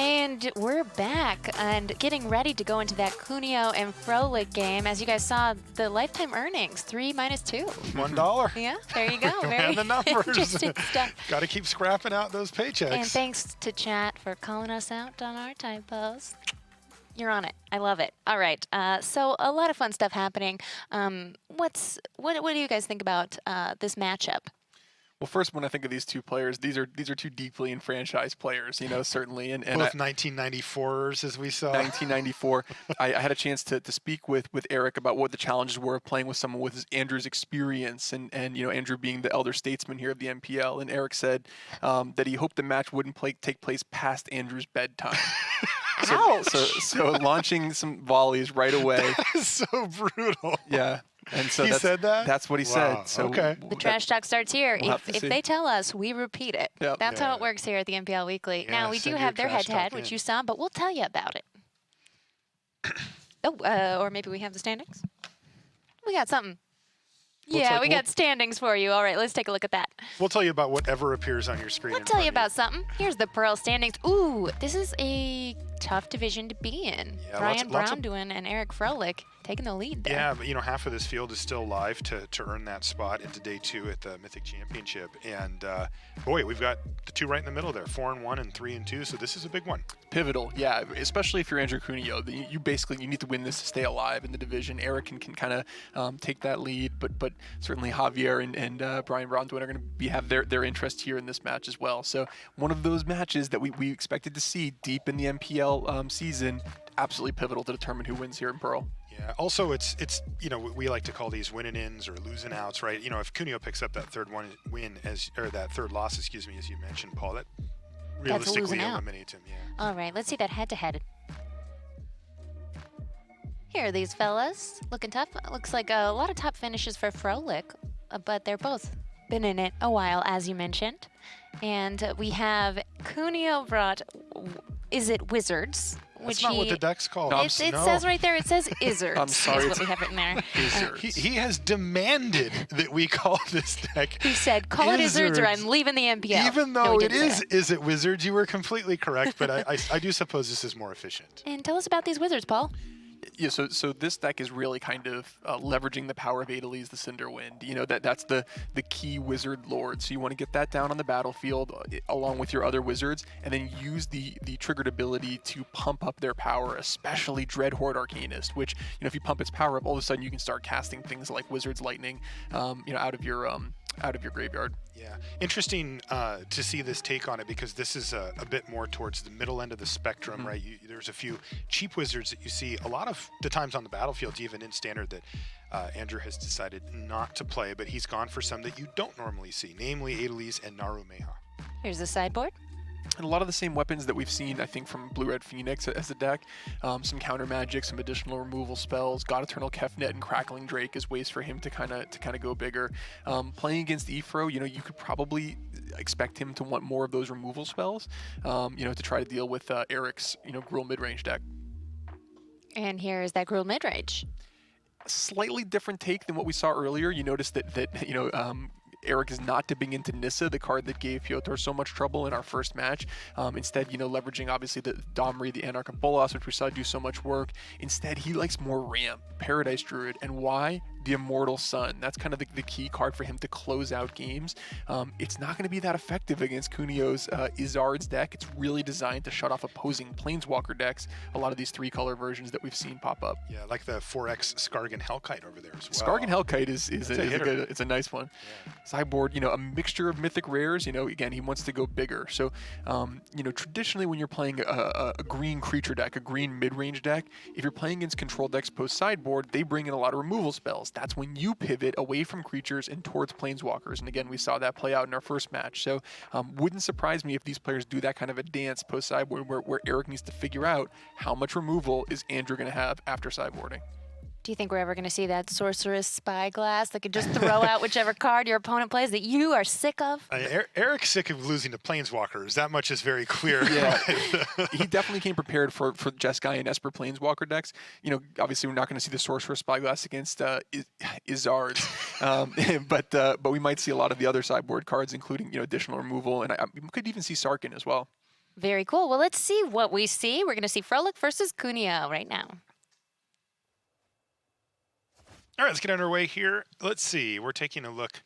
And we're back and getting ready to go into that Cuneo and Froehlich game. As you guys saw, the lifetime earnings, 3 minus 2. $1. Yeah, there you go. Very And the numbers. interesting stuff. Got to keep scrapping out those paychecks. And thanks to chat for calling us out on our typos. You're on it. I love it. All right. So a lot of fun stuff happening. What do you guys think about this matchup? Well, first, when I think of these two players, these are two deeply enfranchised players, you know, certainly. And both 1994s, as we saw. 1994. I had a chance to speak with Eric about what the challenges were of playing with someone with Andrew's experience, and you know, Andrew being the elder statesman here of the MPL. And Eric said that he hoped the match wouldn't take place past Andrew's bedtime. So launching some volleys right away. That is so brutal. Yeah. And so he said that? That's what he said. So okay. The trash talk starts here. We'll if they tell us, we repeat it. Yep. That's how it works here at the MPL Weekly. Yeah, now, we do send have your their trash head-to-head, talk which in. you saw, but we'll tell you about it. Or maybe we have the standings? We got something. We got standings for you. All right, let's take a look at that. We'll tell you about whatever appears on your screen. We'll tell you about something. Here's the Pearl standings. Ooh, this is a tough division to be in. Yeah, Brian lots of- Browndoin and Eric Froehlich taking the lead there. Yeah, but you know, half of this field is still live to earn that spot into day 2 at the Mythic Championship. And boy, we've got the 2 right in the middle there, 4-1 and 3-2. So this is a big one. Pivotal, yeah, especially if you're Andrew Cuneo. You need to win this to stay alive in the division. Eric can kind of take that lead, but certainly Javier and Brian Browndoin are going to have their interest here in this match as well. So one of those matches that we expected to see deep in the MPL season, absolutely pivotal to determine who wins here in Pearl. Yeah. Also, it's you know, we like to call these win-ins or losing outs, right? You know, if Cuneo picks up that third third loss, excuse me, as you mentioned, Paul, that realistically losing out. eliminates him. Yeah. All right, let's see that head-to-head. Here are these fellas, looking tough. Looks like a lot of top finishes for Froehlich, but they're both been in it a while, as you mentioned. And we have Cuneo brought Izzet Wizards, That's not what the deck's called. It says right there, it says Izzards. I'm sorry. Is what we have written there. He has demanded that we call this deck. He said, call it Izzards or I'm leaving the MPL. Even No, though he it didn't say is Izzet Wizards, you were completely correct, but I do suppose this is more efficient. And tell us about these wizards, Paul. Yeah, so this deck is really kind of leveraging the power of Adeliz, the Cinderwind. You know, that's the key wizard lord. So you want to get that down on the battlefield along with your other wizards, and then use the triggered ability to pump up their power, especially Dreadhorde Arcanist, which, you know, if you pump its power up, all of a sudden you can start casting things like Wizard's Lightning, you know, out of your graveyard. Yeah, interesting to see this take on it, because this is a bit more towards the middle end of the spectrum, right? There's a few cheap wizards that you see a lot of the times on the battlefield, even in Standard, that Andrew has decided not to play, but he's gone for some that you don't normally see, namely Adeliz and Narumeha. Here's the sideboard. And a lot of the same weapons that we've seen, I think, from Blue-Red Phoenix as a deck. Some counter magic, some additional removal spells, God Eternal Kefnet and Crackling Drake as ways for him to kind of go bigger. Playing against Ifro, you know, you could probably expect him to want more of those removal spells, you know, to try to deal with Eric's, you know, Gruul Midrange deck. And here's that Gruul Midrange. Slightly different take than what we saw earlier. You notice that you know, Eric is not dipping into Nissa, the card that gave Piotr so much trouble in our first match. Instead, you know, leveraging obviously the Domri, the Anarch of Bolas, which we saw do so much work. Instead, he likes more Ramp, Paradise Druid. And why? The Immortal Sun. That's kind of the key card for him to close out games. It's not going to be that effective against Cuneo's Izzards deck. It's really designed to shut off opposing Planeswalker decks, a lot of these 3-color versions that we've seen pop up. Yeah, like the 4X Skargan Hellkite over there as well. Skargan Hellkite is a nice one. Yeah. Sideboard, you know, a mixture of mythic rares. You know, again, he wants to go bigger. So, you know, traditionally when you're playing a green creature deck, a green mid-range deck, if you're playing against control decks post-sideboard, they bring in a lot of removal spells. That's when you pivot away from creatures and towards planeswalkers. And again, we saw that play out in our first match. So wouldn't surprise me if these players do that kind of a dance post-sideboard where Eric needs to figure out how much removal is Andrew going to have after sideboarding. Do you think we're ever going to see that Sorceress Spyglass that could just throw out whichever card your opponent plays that you are sick of? Eric's sick of losing to Planeswalkers. That much is very clear. Yeah, he definitely came prepared for Jeskai and Esper Planeswalker decks. You know, obviously we're not going to see the Sorcerer Spyglass against Izzards, but we might see a lot of the other sideboard cards, including, you know, additional removal, and we could even see Sarkhan as well. Very cool. Well, let's see what we see. We're going to see Froehlich versus Cuneo right now. All right, let's get underway here. Let's see. We're taking a look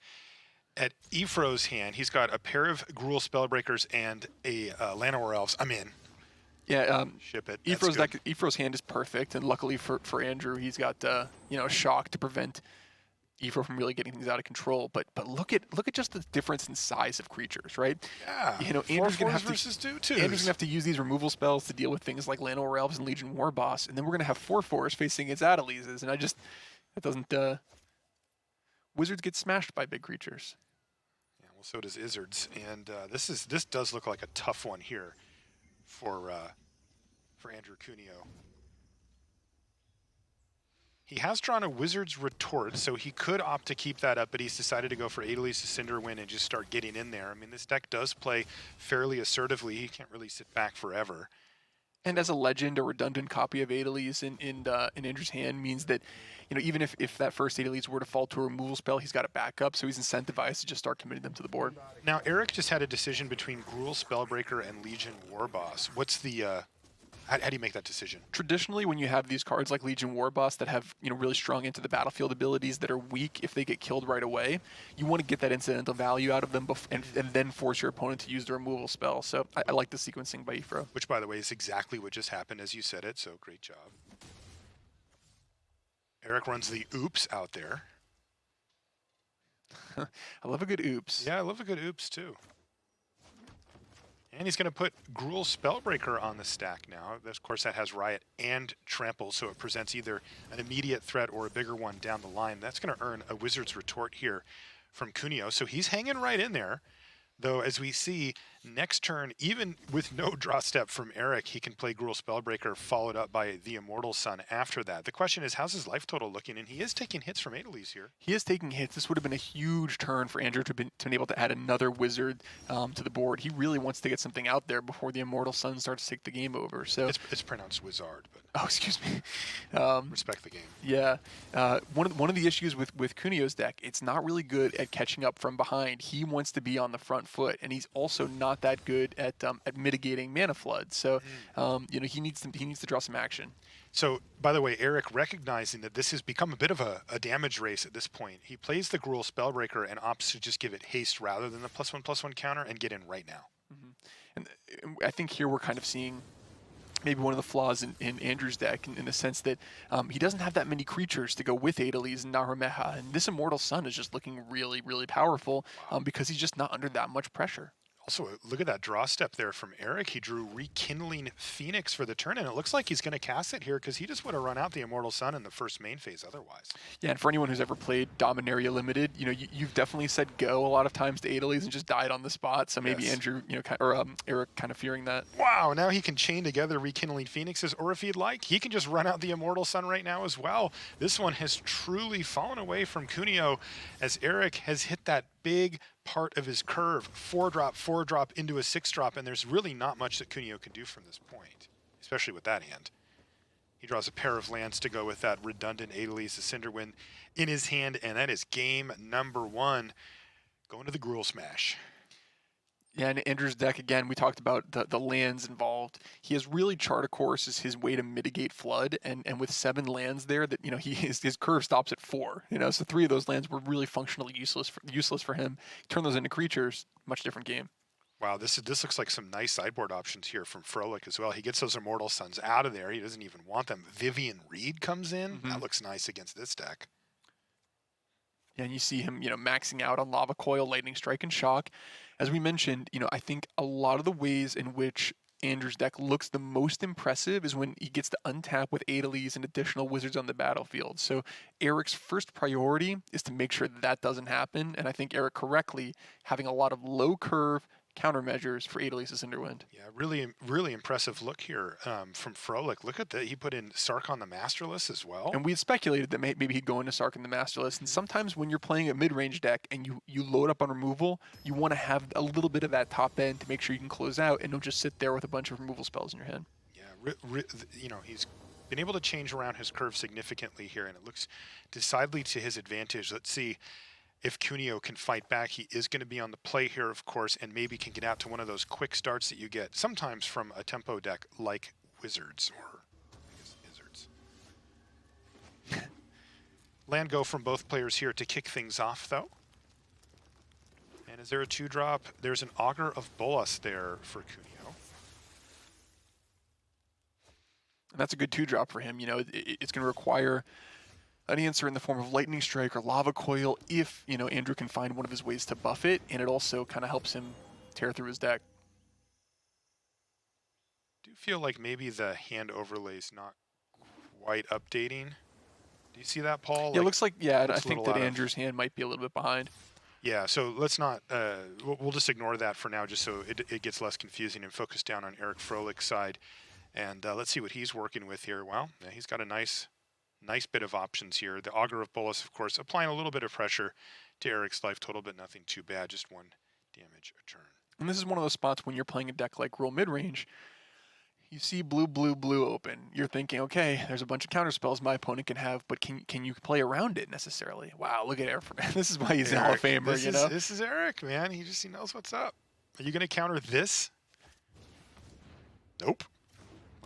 at Ifro's hand. He's got a pair of Gruul Spellbreakers and a Llanowar Elves. I'm in. Yeah, Ship it. Ifro's hand is perfect, and luckily for Andrew, he's got a shock to prevent Ifro from really getting things out of control. But look at just the difference in size of creatures, right? Yeah. Andrew's gonna have versus 2/2s. Andrew's gonna have to use these removal spells to deal with things like Llanowar Elves and Legion Warboss, and then we're gonna have 4/4s facing its Adelises, and that doesn't. Wizards get smashed by big creatures. Yeah, well, so does Izzards, and this does look like a tough one here for Andrew Cuneo. He has drawn a Wizard's Retort, so he could opt to keep that up, but he's decided to go for Adelise's Cinderwind and just start getting in there. I mean, this deck does play fairly assertively. He can't really sit back forever. And as a legend, a redundant copy of Adelise in Andrew's hand means that, even if that first Adelise were to fall to a removal spell, he's got it back up, so he's incentivized to just start committing them to the board. Now, Eric just had a decision between Gruul Spellbreaker and Legion Warboss. What's the how do you make that decision? Traditionally, when you have these cards like Legion Warboss that have really strong into the battlefield abilities that are weak if they get killed right away, you want to get that incidental value out of them and then force your opponent to use the removal spell. So I like the sequencing by Ifro. Which, by the way, is exactly what just happened as you said it, so great job. Eric runs the oops out there. I love a good oops. Yeah, I love a good oops too. And he's going to put Gruul Spellbreaker on the stack now. Of course, that has Riot and Trample, so it presents either an immediate threat or a bigger one down the line. That's going to earn a Wizard's Retort here from Cuneo. So he's hanging right in there. Though, as we see, next turn, even with no draw step from Eric, he can play Gruul Spellbreaker, followed up by the Immortal Sun after that. The question is, how's his life total looking? And he is taking hits from Adelise here. He is taking hits. This would have been a huge turn for Andrew to have been able to add another wizard to the board. He really wants to get something out there before the Immortal Sun starts to take the game over. So it's pronounced Wizard, but oh, excuse me. Respect the game. Yeah, one of the issues with Cuneo's deck, it's not really good at catching up from behind. He wants to be on the front foot, and he's also not that good at mitigating mana flood. So he needs to draw some action. So, by the way, Eric, recognizing that this has become a bit of a damage race at this point, he plays the Gruul Spellbreaker and opts to just give it haste rather than the +1/+1 counter and get in right now. Mm-hmm. And I think here we're kind of seeing maybe one of the flaws in Andrew's deck in the sense that he doesn't have that many creatures to go with Adelise and Narumeha, and this Immortal Sun is just looking really, really powerful because he's just not under that much pressure. Also, look at that draw step there from Eric. He drew Rekindling Phoenix for the turn, and it looks like he's going to cast it here because he just would have run out the Immortal Sun in the first main phase otherwise. Yeah, and for anyone who's ever played Dominaria Limited, you've definitely said go a lot of times to Adelise and just died on the spot. So maybe Yes. Andrew, Eric kind of fearing that. Wow, now he can chain together Rekindling Phoenixes, or if he'd like, he can just run out the Immortal Sun right now as well. This one has truly fallen away from Cuneo as Eric has hit that big part of his curve, 4-drop into a 6-drop, and there's really not much that Cuneo can do from this point, especially with that hand. He draws a pair of lands to go with that redundant Adelise, the Cinderwind in his hand, and that is game number 1. Going to the Gruul Smash. Yeah, and Andrew's deck, again, we talked about the lands involved. He has really Chart a Course as his way to mitigate flood, and with 7 lands there, that his curve stops at 4. So 3 of those lands were really functionally useless for him. Turn those into creatures, much different game. Wow, this looks like some nice sideboard options here from Froehlich as well. He gets those Immortal Suns out of there. He doesn't even want them. Vivian Reed comes in. That looks nice against this deck. Yeah, and you see him, maxing out on Lava Coil, Lightning Strike, and Shock. As we mentioned, I think a lot of the ways in which Andrew's deck looks the most impressive is when he gets to untap with Adelise and additional wizards on the battlefield. So Eric's first priority is to make sure that doesn't happen, and I think Eric correctly having a lot of low curve countermeasures for Adelise's Cinderwind. Yeah, really impressive look here from Froehlich. Look at that. He put in Sark on the Masterless as well. And we had speculated that maybe he'd go into Sark in the Masterless. And sometimes when you're playing a mid-range deck and you load up on removal, you want to have a little bit of that top end to make sure you can close out and don't just sit there with a bunch of removal spells in your hand. Yeah, he's been able to change around his curve significantly here, and it looks decidedly to his advantage. Let's see. if Cuneo can fight back. He is going to be on the play here, of course, and maybe can get out to one of those quick starts that you get sometimes from a tempo deck like Wizards or I guess Izzards. Land go from both players here to kick things off, though. And is there a 2-drop? There's an Augur of Bolas there for Cuneo. And that's a good 2-drop for him. You know, it's going to require an answer in the form of Lightning Strike or Lava Coil if, you know, Andrew can find one of his ways to buff it, and it also kind of helps him tear through his deck. Do you feel like maybe the hand overlay's not quite updating? Do you see that, Paul? Yeah, it looks like, yeah, I looks a think little that out of- Andrew's hand might be a little bit behind. Yeah, so let's not, we'll just ignore that for now just so it gets less confusing and focus down on Eric Froehlich's side. And let's see what he's working with here. Well, yeah, he's got a nice bit of options here. The Augur of Bolas, of course, applying a little bit of pressure to Eric's life total, but nothing too bad, just 1 damage a turn. And this is one of those spots when you're playing a deck like Gruul Midrange, you see blue, blue, blue open. You're thinking, okay, there's a bunch of counter spells my opponent can have, but can you play around it necessarily? Wow, look at Eric. This is why he's a Hall of Famer, you know? This is Eric, man. He knows what's up. Are you going to counter this? Nope.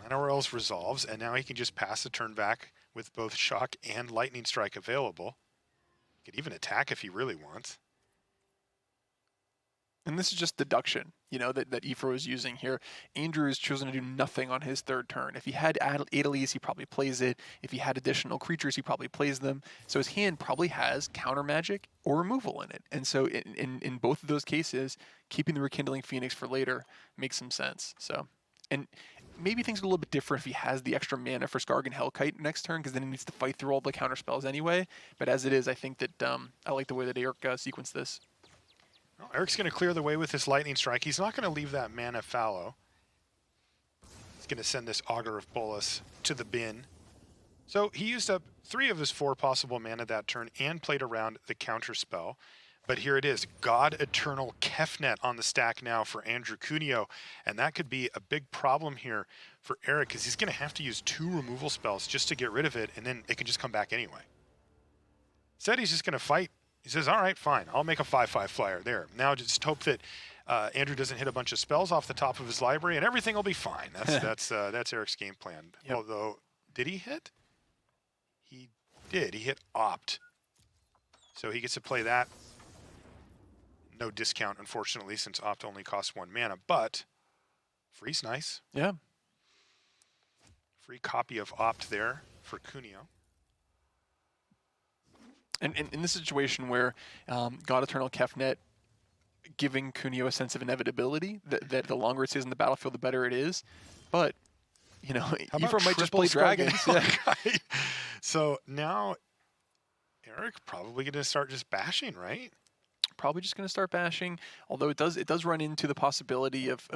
Mana else resolves, and now he can just pass the turn back with both Shock and Lightning Strike available. He could even attack if he really wants. And this is just deduction, you know, that Ifro is using here. Andrew has chosen to do nothing on his 3rd turn. If he had Adelies, he probably plays it. If he had additional creatures, he probably plays them. So his hand probably has counter magic or removal in it. And so in both of those cases, keeping the Rekindling Phoenix for later makes some sense. So, and maybe things are a little bit different if he has the extra mana for Skargan Hellkite next turn, because then he needs to fight through all the counter spells anyway. But as it is, I think that I like the way that Eric sequenced this. Well, Eric's going to clear the way with his Lightning Strike. He's not going to leave that mana fallow. He's going to send this Augur of Bolas to the bin. So he used up 3 of his 4 possible mana that turn and played around the counter spell. But here it is, God Eternal Kefnet on the stack now for Andrew Cuneo. And that could be a big problem here for Eric, because he's going to have to use 2 removal spells just to get rid of it, and then it can just come back anyway. Said he's just going to fight. He says, all right, fine, I'll make a 5/5 flyer there. Now just hope that Andrew doesn't hit a bunch of spells off the top of his library, and everything will be fine. That's Eric's game plan. Yep. Although, did he hit? He did. He hit Opt. So he gets to play that. No discount, unfortunately, since Opt only costs 1 mana, but free's nice. Yeah. Free copy of Opt there for Cuneo. And in this situation where God Eternal Kefnet giving Cuneo a sense of inevitability, that the longer it stays in the battlefield, the better it is. But, you know, Ifro might just play dragons. Yeah. So now Eric probably going to start just bashing, right? Probably just going to start bashing, although it does run into the possibility of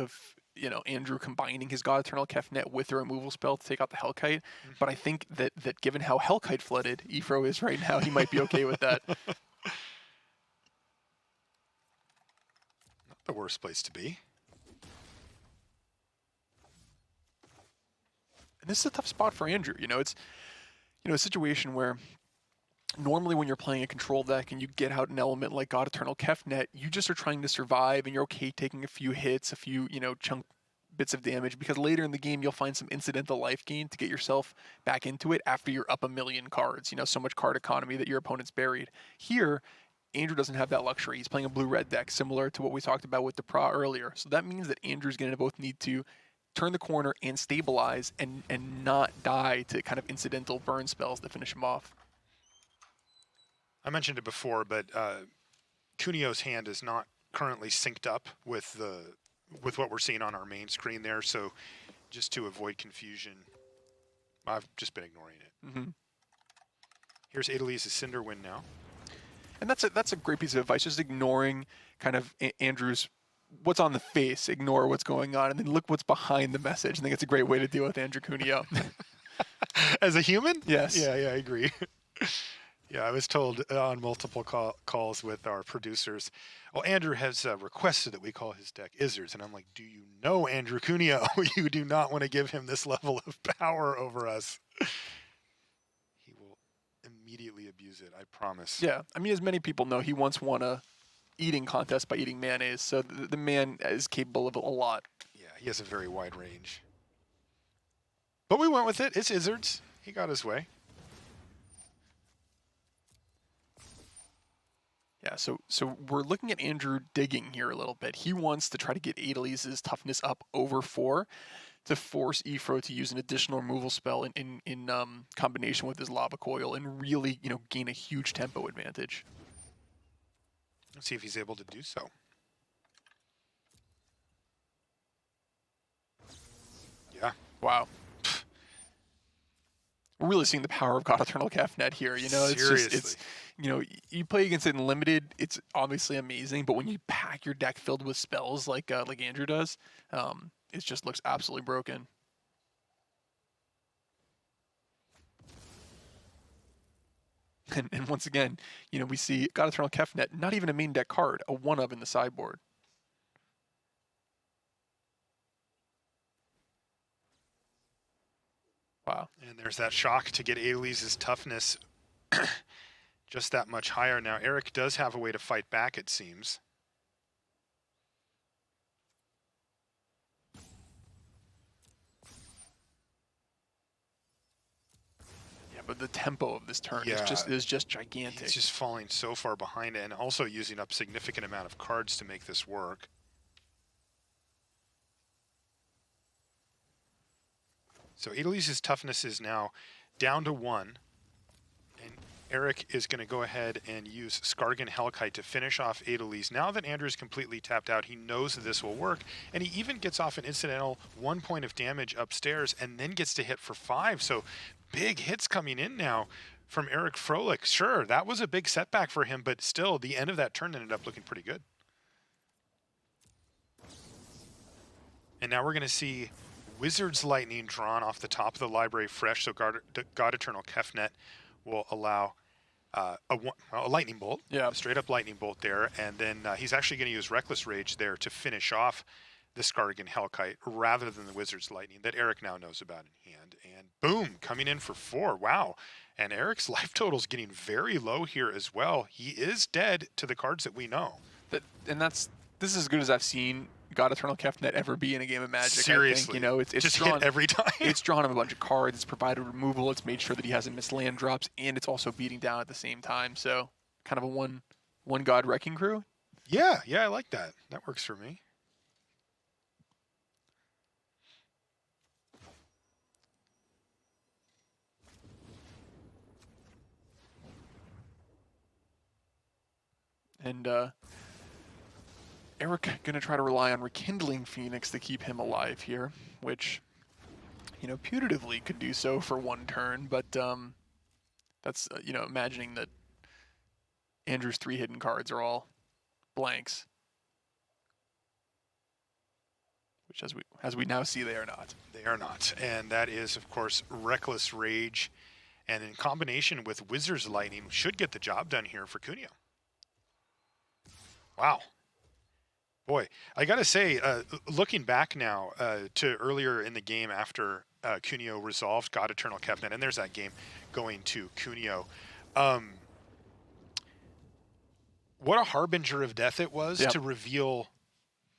you know, Andrew combining his God Eternal Kefnet with a removal spell to take out the Hellkite. But I think that given how Hellkite flooded Ifro is right now, he might be okay with that. Not the worst place to be. And this is a tough spot for Andrew. You know, it's, you know, a situation where normally when you're playing a control deck and you get out an element like God Eternal Kefnet, you just are trying to survive and you're okay taking a few hits, a few, you know, chunk bits of damage, because later in the game you'll find some incidental life gain to get yourself back into it after you're up 1,000,000 cards, you know, so much card economy that your opponent's buried. Here, Andrew doesn't have that luxury. He's playing a blue-red deck, similar to what we talked about with the Pra earlier. So that means that Andrew's going to both need to turn the corner and stabilize and not die to kind of incidental burn spells that finish him off. I mentioned it before, but Cuneo's hand is not currently synced up with what we're seeing on our main screen there. So just to avoid confusion, I've just been ignoring it. Mm-hmm. Here's Adelies' Cinderwind now. And that's a great piece of advice, just ignoring kind of Andrew's what's on the face, ignore what's going on, and then look what's behind the message. I think it's a great way to deal with Andrew Cuneo. As a human? Yes. Yeah, I agree. Yeah, I was told on multiple calls with our producers, well, Andrew has requested that we call his deck Izzards. And I'm like, do you know Andrew Cuneo? You do not want to give him this level of power over us. He will immediately abuse use it, I promise. Yeah, I mean, as many people know, he once won a eating contest by eating mayonnaise, so the man is capable of a lot. Yeah, he has a very wide range. But we went with it. It's Izzards. He got his way. Yeah, so we're looking at Andrew digging here a little bit. He wants to try to get Adelise's toughness up over 4 to force Ifro to use an additional removal spell in combination with his Lava Coil and really, gain a huge tempo advantage. Let's see if he's able to do so. Yeah. Wow. We're really seeing the power of God Eternal Kefnet here. It's Seriously. just, you play against it in limited, it's obviously amazing, but when you pack your deck filled with spells like Andrew does, it just looks absolutely broken. And once again, we see God Eternal Kefnet, not even a main deck card, a 1-of in the sideboard. Wow. And there's that shock to get Adelise's toughness just that much higher. Now, Eric does have a way to fight back, it seems. Yeah, but the tempo of this turn is just gigantic. He's just falling so far behind and also using up significant amount of cards to make this work. So Adelise's toughness is now down to 1, and Eric is going to go ahead and use Skargan Hellkite to finish off Adelise. Now that Andrew's completely tapped out, he knows that this will work, and he even gets off an incidental 1 point of damage upstairs and then gets to hit for 5. So big hits coming in now from Eric Froehlich. Sure, that was a big setback for him, but still, the end of that turn ended up looking pretty good. And now we're going to see Wizards Lightning drawn off the top of the library fresh, so God Eternal Kefnet will allow a Lightning Bolt, a straight up Lightning Bolt there, and then he's actually going to use Reckless Rage there to finish off the Skargan Hellkite rather than the Wizards Lightning that Eric now knows about in hand. And boom, coming in for 4, wow. And Eric's life total is getting very low here as well. He is dead to the cards that we know. This is as good as I've seen God Eternal Kefnet ever be in a game of Magic. Seriously, I think, it's just drawn, hit every time. It's drawn him a bunch of cards. It's provided removal. It's made sure that he hasn't missed land drops, and it's also beating down at the same time. So, kind of a one God wrecking crew. Yeah, I like that. That works for me. And Eric going to try to rely on Rekindling Phoenix to keep him alive here, which, putatively could do so for 1 turn, but that's, imagining that Andrew's 3 hidden cards are all blanks, which as we now see, they are not. They are not, and that is, of course, Reckless Rage, and in combination with Wizards Lightning, should get the job done here for Cuneo. Wow. Boy, I gotta say, looking back now to earlier in the game after Cuneo resolved God Eternal Kefnet, and there's that game going to Cuneo. What a harbinger of death it was to reveal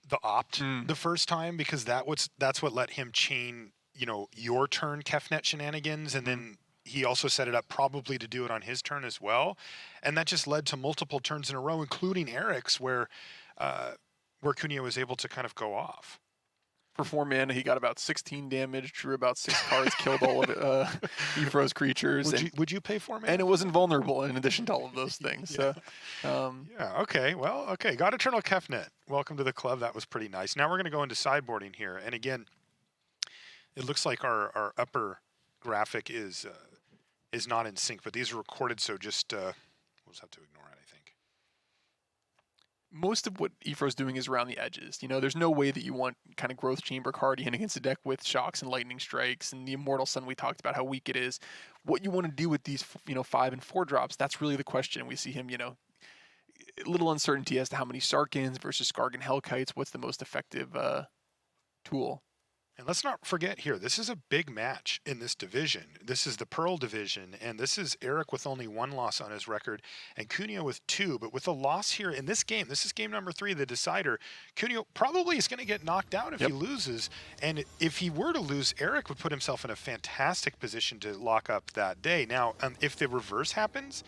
the opt the first time, because that's what let him chain, your turn Kefnet shenanigans, and then he also set it up probably to do it on his turn as well, and that just led to multiple turns in a row, including Eric's, where Cuneo was able to kind of go off. For 4 mana, he got about 16 damage, drew about 6 cards, killed all of Ifro's creatures. Would you pay 4 mana? And it wasn't vulnerable in addition to all of those things. Yeah. So, okay. Well, okay. God Eternal Kefnet. Welcome to the club. That was pretty nice. Now we're going to go into sideboarding here. And again, it looks like our upper graphic is not in sync, but these are recorded, so just we'll just have to ignore it, I think. Most of what Ifro's doing is around the edges. There's no way that you want kind of Growth Chamber card in against a deck with Shocks and Lightning Strikes and the Immortal Sun. We talked about how weak it is. What you want to do with these, 5 and 4 drops, that's really the question. We see him, a little uncertainty as to how many Sarkins versus Skargan Hellkites, what's the most effective tool. And let's not forget here, this is a big match in this division. This is the Pearl division, and this is Eric with only 1 loss on his record, and Cuneo with 2. But with a loss here in this game, this is game number 3, the decider, Cuneo probably is going to get knocked out if he loses. And if he were to lose, Eric would put himself in a fantastic position to lock up that day. Now, if the reverse happens,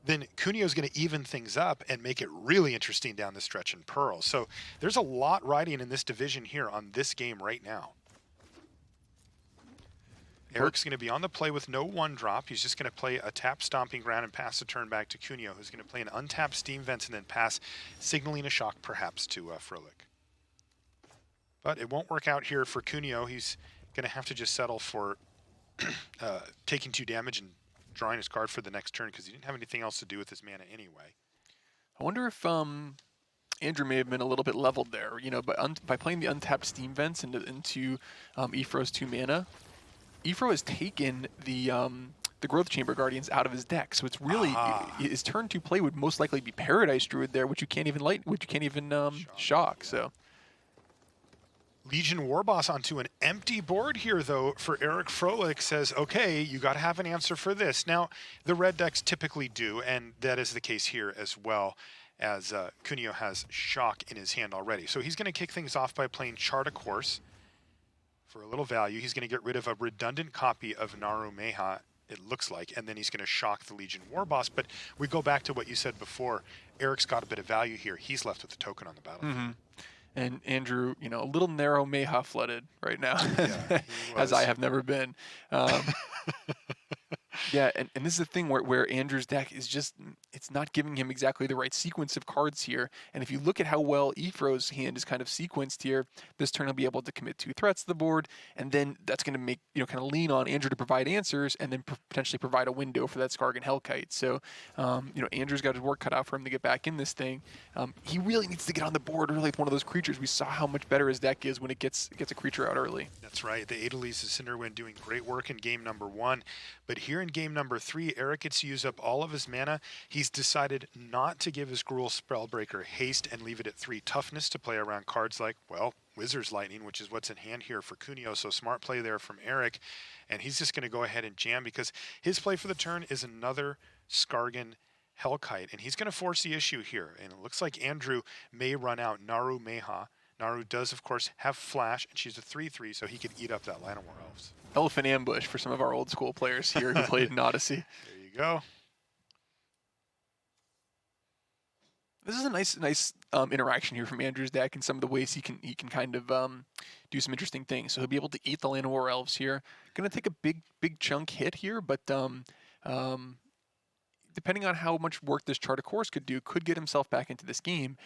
then Cuneo is going to even things up and make it really interesting down the stretch in Pearl. So there's a lot riding in this division here on this game right now. Eric's going to be on the play with no 1-drop. He's just going to play a tap Stomping Ground and pass the turn back to Cuneo, who's going to play an untapped Steam Vents and then pass, signaling a shock perhaps to Froehlich. But it won't work out here for Cuneo. He's going to have to just settle for taking 2 damage and drawing his card for the next turn because he didn't have anything else to do with his mana anyway. I wonder if Andrew may have been a little bit leveled there, you know, by playing the untapped Steam Vents into Ifro's 2 mana. Ifro has taken the Growth Chamber Guardians out of his deck, so it's really his turn 2 play would most likely be Paradise Druid there, which you can't even shock. So Legion Warboss onto an empty board here, though, for Eric Froehlich says, okay, you got to have an answer for this. Now, the red decks typically do, and that is the case here as well, as Cuneo has Shock in his hand already. So he's going to kick things off by playing Chart a Course. For a little value, he's going to get rid of a redundant copy of Naru Meha, it looks like, and then he's going to shock the Legion Warboss. But we go back to what you said before. Eric's got a bit of value here. He's left with the token on the battlefield. And Andrew, you know, a little narrow Meha flooded right now, as I have never been. Yeah, and this is the thing where Andrew's deck is just, it's not giving him exactly the right sequence of cards here. And if you look at how well Ifro's hand is kind of sequenced here, this turn he'll be able to commit 2 threats to the board, and then that's going to make, you know, kind of lean on Andrew to provide answers, and then potentially provide a window for that Skargan Hellkite. So, you know, Andrew's got his work cut out for him to get back in this thing. He really needs to get on the board early with one of those creatures. We saw how much better his deck is when it gets a creature out early. That's right. The Adeliz is Cinderwind doing great work in game number 1, but here in game number 3, Eric gets to use up all of his mana. He's decided not to give his Gruul Spellbreaker haste and leave it at 3 toughness to play around cards like, well, Wizard's Lightning, which is what's in hand here for Cuneo. So smart play there from Eric. And he's just going to go ahead and jam because his play for the turn is another Skargan Hellkite. And he's going to force the issue here. And it looks like Andrew may run out Naru Meha. Naru does, of course, have Flash, and she's a 3/3, so he could eat up that Llanowar Elves. Elephant Ambush for some of our old school players here who played in Odyssey. There you go. This is a nice interaction here from Andrew's deck and some of the ways he can kind of do some interesting things. So he'll be able to eat the Llanowar Elves here. Going to take a big chunk hit here, but depending on how much work this Chart a Course could do, could get himself back into this game.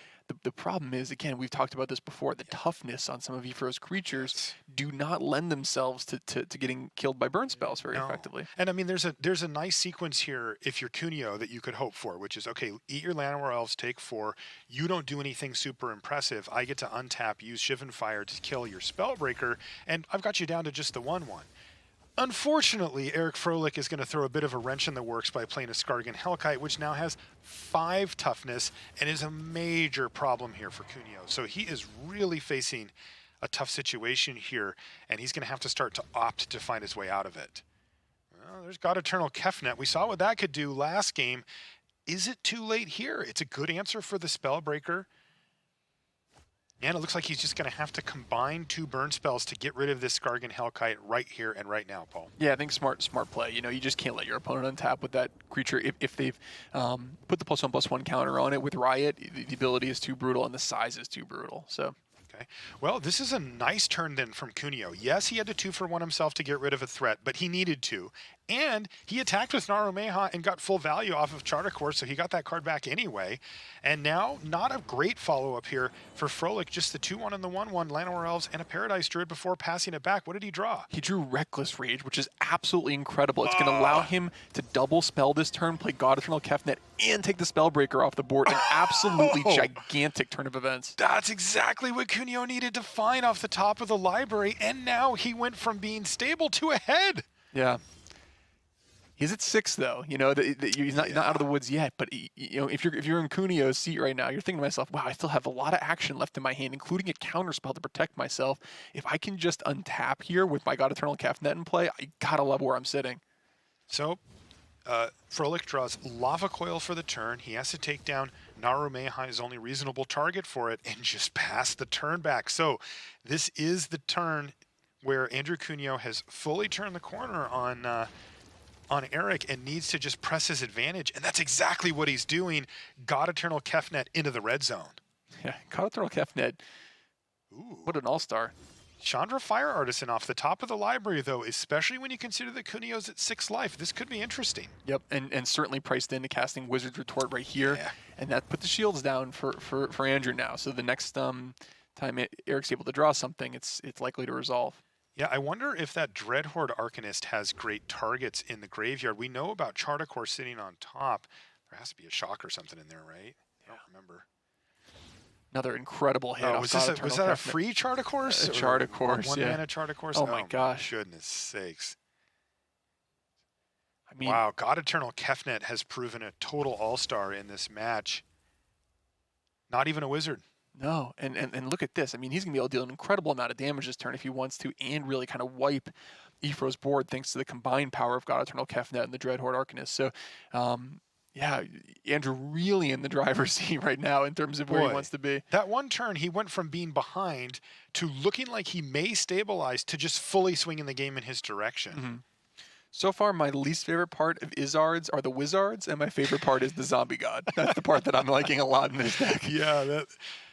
The problem is, again, we've talked about this before, the toughness on some of Ifro's creatures do not lend themselves to getting killed by burn spells very effectively. And I mean, there's a nice sequence here if you're Cuneo that you could hope for, which is, okay, eat your Llanowar Elves, take 4. You don't do anything super impressive. I get to untap, use Shivan Fire to kill your Spellbreaker, and I've got you down to just the 1/1. Unfortunately, Eric Froehlich is going to throw a bit of a wrench in the works by playing a Skargan Hellkite, which now has 5 toughness and is a major problem here for Cuneo. So he is really facing a tough situation here, and he's going to have to start to opt to find his way out of it. Well, there's God Eternal Kefnet. We saw what that could do last game. Is it too late here? It's a good answer for the Spellbreaker. And it looks like he's just going to have to combine 2 burn spells to get rid of this Skargan Hellkite right here and right now, Paul. Yeah, I think smart play. You know, you just can't let your opponent untap with that creature. If they've put the +1/+1 counter on it with Riot, the ability is too brutal and the size is too brutal. So. Okay. Well, this is a nice turn then from Cuneo. Yes, he had to 2-for-1 himself to get rid of a threat, but he needed to. And he attacked with Naru Meha and got full value off of Chart a Course, so he got that card back anyway. And now, not a great follow-up here for Froehlich, just the 2/1 and the 1/1, Llanowar Elves and a Paradise Druid before passing it back. What did he draw? He drew Reckless Rage, which is absolutely incredible. It's going to allow him to double spell this turn, play God Eternal Kefnet, and take the Spellbreaker off the board. An absolutely gigantic turn of events. That's exactly what Cuneo needed to find off the top of the library, and now he went from being stable to ahead. Yeah. He's at 6 though. You know, he's not out of the woods yet. But you know, if you're in Cuneo's seat right now, you're thinking to myself, wow, I still have a lot of action left in my hand, including a counter spell to protect myself. If I can just untap here with my God Eternal Kefnet in play, I gotta love where I'm sitting. So, Froehlich draws Lava Coil for the turn. He has to take down Narumeha, his only reasonable target for it, and just pass the turn back. So, this is the turn where Andrew Cuneo has fully turned the corner on Eric and needs to just press his advantage, and that's exactly what he's doing. God Eternal Kefnet into the red zone. Yeah, God Eternal Kefnet. Ooh, what an all-star. Chandra Fire Artisan off the top of the library, though, especially when you consider that Cuneo's at 6 life. This could be interesting. Yep, and certainly priced into casting Wizard's Retort right here. Yeah. And that put the shields down for Andrew now. So the next time Eric's able to draw something, it's likely to resolve. Yeah, I wonder if that Dreadhorde Arcanist has great targets in the graveyard. We know about Chardacore sitting on top. There has to be a shock or something in there, right? I don't remember. Another incredible hit. Was that a free Chardacourse? A Chardacourse, one mana Chardacourse? Oh my gosh. Goodness sakes. I mean, wow, God Eternal Kefnet has proven a total all-star in this match. Not even a wizard. No, and look at this. I mean, he's going to be able to deal an incredible amount of damage this turn if he wants to, and really kind of wipe Ifro's board thanks to the combined power of God Eternal Kefnet and the Dreadhorde Arcanist. So, yeah, Andrew really in the driver's seat right now in terms of where he wants to be. That one turn, he went from being behind to looking like he may stabilize to just fully swinging the game in his direction. Mm-hmm. So far, my least favorite part of Izzards are the Wizards, and my favorite part is the Zombie God. That's the part that I'm liking a lot in this deck. Yeah,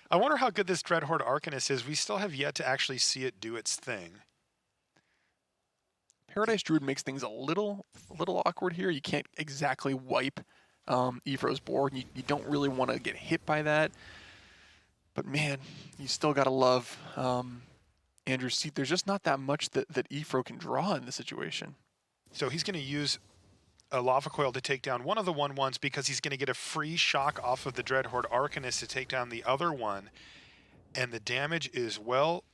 I wonder how good this Dreadhorde Arcanist is. We still have yet to actually see it do its thing. Paradise Druid makes things a little awkward here. You can't exactly wipe Ifro's board. You don't really want to get hit by that. But man, you still got to love Andrew's seat. There's just not that much that Ifro can draw in this situation. So he's going to use a Lava Coil to take down one of the 1/1s because he's going to get a free shock off of the Dreadhorde Arcanist to take down the other one. And the damage is well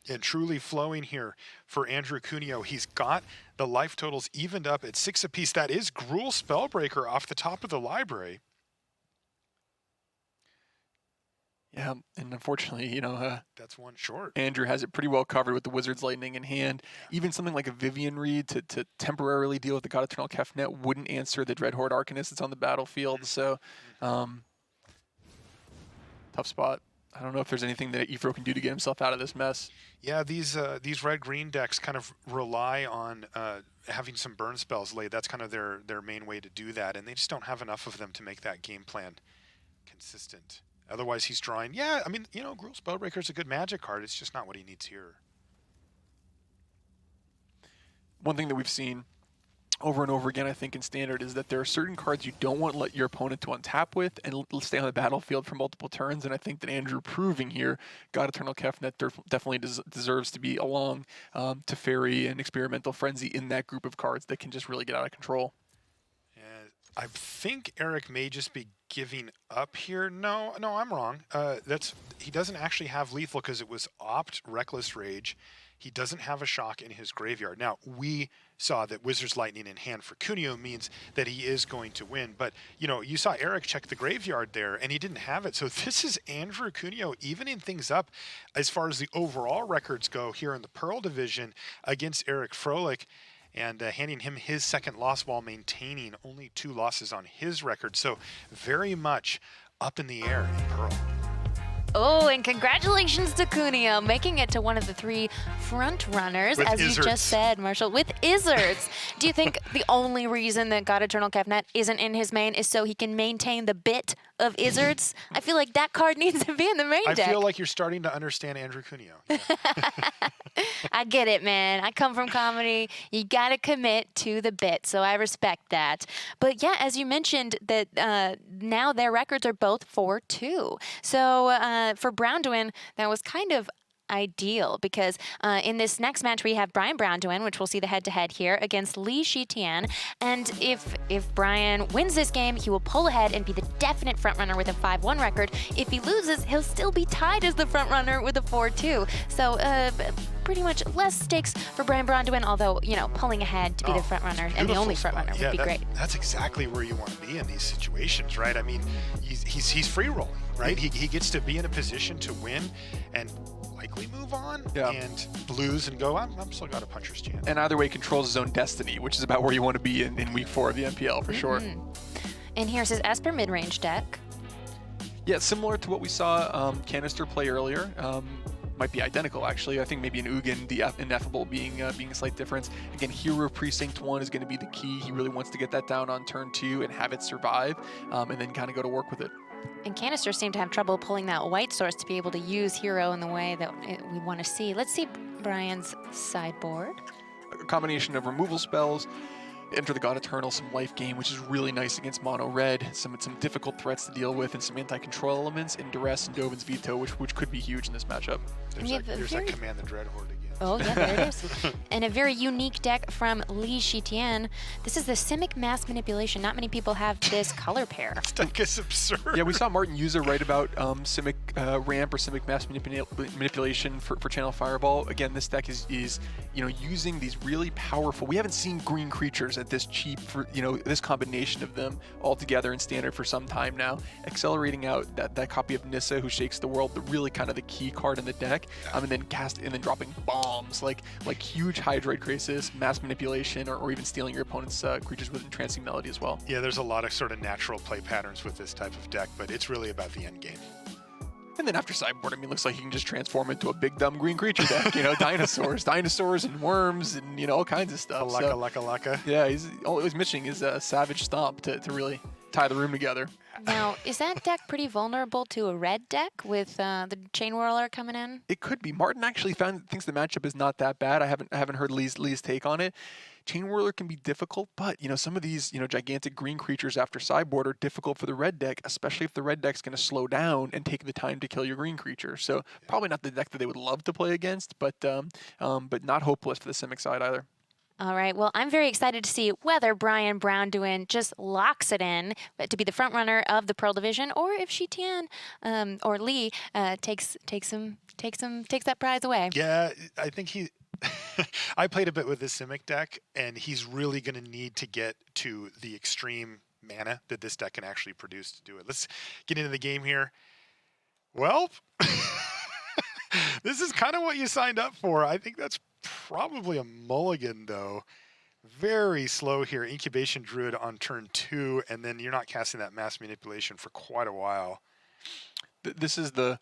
and truly flowing here for Andrew Cuneo. He's got the life totals evened up at 6 apiece. That is Gruul Spellbreaker off the top of the library. Yeah, and unfortunately, you know, that's one short. Andrew has it pretty well covered with the Wizard's Lightning in hand. Even something like a Vivian Reed to temporarily deal with the God Eternal Kefnet wouldn't answer the Dreadhorde Arcanist that's on the battlefield. So, tough spot. I don't know if there's anything that Ifro can do to get himself out of this mess. Yeah, these red-green decks kind of rely on having some burn spells laid. That's kind of their main way to do that, and they just don't have enough of them to make that game plan consistent. Otherwise, he's drawing. Yeah, I mean, you know, Gruul Spellbreaker is a good Magic card. It's just not what he needs here. One thing that we've seen over and over again, I think, in Standard is that there are certain cards you don't want to let your opponent to untap with and stay on the battlefield for multiple turns. And I think that Andrew proving here, God Eternal Kefnet definitely deserves to be along to Fairy and Experimental Frenzy in that group of cards that can just really get out of control. I think Eric may just be giving up here. No, I'm wrong. He doesn't actually have lethal because it was opt Reckless Rage. He doesn't have a shock in his graveyard. Now, we saw that Wizard's Lightning in hand for Cuneo means that he is going to win. But, you know, you saw Eric check the graveyard there, and he didn't have it. So this is Andrew Cuneo evening things up as far as the overall records go here in the Pearl Division against Eric Froehlich, and handing him his second loss while maintaining only 2 losses on his record. So very much up in the air in Pearl. Oh, and congratulations to Cuneo, making it to one of the 3 front runners, as Izzards. you just said, Marshall, with Izzards. Do you think the only reason that God Eternal Kefnet isn't in his main is so he can maintain the bit of Izzards? I feel like that card needs to be in the main deck. I feel like you're starting to understand Andrew Cuneo. I get it, man. I come from comedy. You got to commit to the bit, so I respect that. But yeah, as you mentioned, that now their records are both 4-2. So for Brown to win, that was kind of ideal because in this next match we have Brian Browndoin, which we'll see the head-to-head here, against Li Shitian. And if Brian wins this game, he will pull ahead and be the definite frontrunner with a 5-1 record. If he loses, he'll still be tied as the frontrunner with a 4-2. So pretty much less stakes for Brian Browndoin, although, you know, pulling ahead to be the frontrunner and the only frontrunner would be great. That's exactly where you want to be in these situations, right? I mean, he's free rolling, right? He gets to be in a position to win and likely move on and lose and go, I'm still got a puncher's chance. And either way, controls his own destiny, which is about where you want to be in week 4 of the MPL for sure. And here's his Esper midrange deck. Yeah, similar to what we saw Canister play earlier. Might be identical, actually. I think maybe an Ugin, the Ineffable, being a slight difference. Again, Hero Precinct 1 is going to be the key. He really wants to get that down on turn 2 and have it survive, and then kind of go to work with it. And Canister seemed to have trouble pulling that white source to be able to use Hero in the way that we want to see. Let's see Brian's sideboard. A combination of removal spells, Enter the God Eternal, some life gain, which is really nice against mono red, some difficult threats to deal with, and some anti-control elements, and Duress and Dovin's Veto, which could be huge in this matchup. There's that Command the Dreadhorde again. Oh, yeah, there it is. And a very unique deck from Li Shitian. This is the Simic Mass Manipulation. Not many people have this color pair. This deck is absurd. Yeah, we saw Martin Yuza write about Simic Ramp or Simic Mass Manipulation for Channel Fireball. Again, this deck is using these really powerful. We haven't seen green creatures at this cheap for this combination of them all together in Standard for some time now. Accelerating out that copy of Nissa, who shakes the world, the really kind of the key card in the deck, and then dropping bombs like huge Hydroid Crisis, Mass Manipulation, or even stealing your opponent's creatures with Entrancing Melody as well. Yeah, there's a lot of sort of natural play patterns with this type of deck, but it's really about the end game. And then after sideboard, I mean, looks like he can just transform into a big dumb green creature deck. Dinosaurs and worms and all kinds of stuff. Laka. Yeah, all he's missing is a Savage Stomp to really tie the room together. Now, is that deck pretty vulnerable to a red deck with the Chain Whirler coming in? It could be. Martin actually thinks the matchup is not that bad. I haven't heard Lee's take on it. Chain Whirler can be difficult, but some of these gigantic green creatures after sideboard are difficult for the red deck, especially if the red deck's going to slow down and take the time to kill your green creature. So probably not the deck that they would love to play against, but not hopeless for the Simic side either. All right, well, I'm very excited to see whether Brian Browndoin just locks it in to be the front runner of the Pearl Division, or if Shitian or Li takes that prize away. Yeah, I think I played a bit with this Simic deck, and he's really going to need to get to the extreme mana that this deck can actually produce to do it. Let's get into the game here. Well, this is kind of what you signed up for. I think that's probably a mulligan, though. Very slow here. Incubation Druid on turn 2, and then you're not casting that Mass Manipulation for quite a while. This is the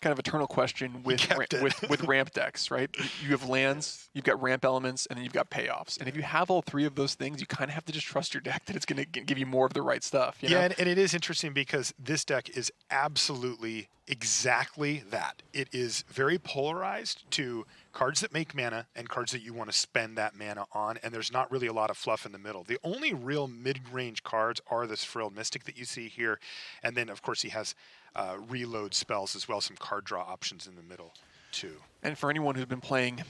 kind of eternal question with ramp decks, right? You have lands, you've got ramp elements, and then you've got payoffs. And if you have all 3 of those things, you kind of have to just trust your deck that it's going to give you more of the right stuff. Yeah, and it is interesting because this deck is absolutely exactly that. It is very polarized to cards that make mana and cards that you want to spend that mana on, and there's not really a lot of fluff in the middle. The only real mid-range cards are this Frilled Mystic that you see here, and then, of course, he has reload spells as well, some card draw options in the middle, too. And for anyone who's been playing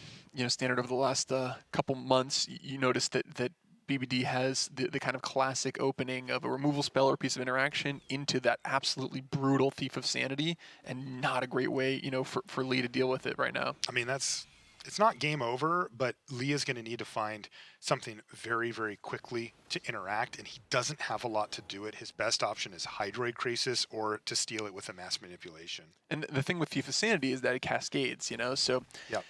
Standard over the last couple months, you notice that BBD has the kind of classic opening of a removal spell or piece of interaction into that absolutely brutal Thief of Sanity, and not a great way, for Lee to deal with it right now. I mean, it's not game over, but Lee is going to need to find something very, very quickly to interact, and he doesn't have a lot to do it. His best option is Hydroid Crisis or to steal it with a Mass Manipulation. And the thing with Thief of Sanity is that it cascades, so yep.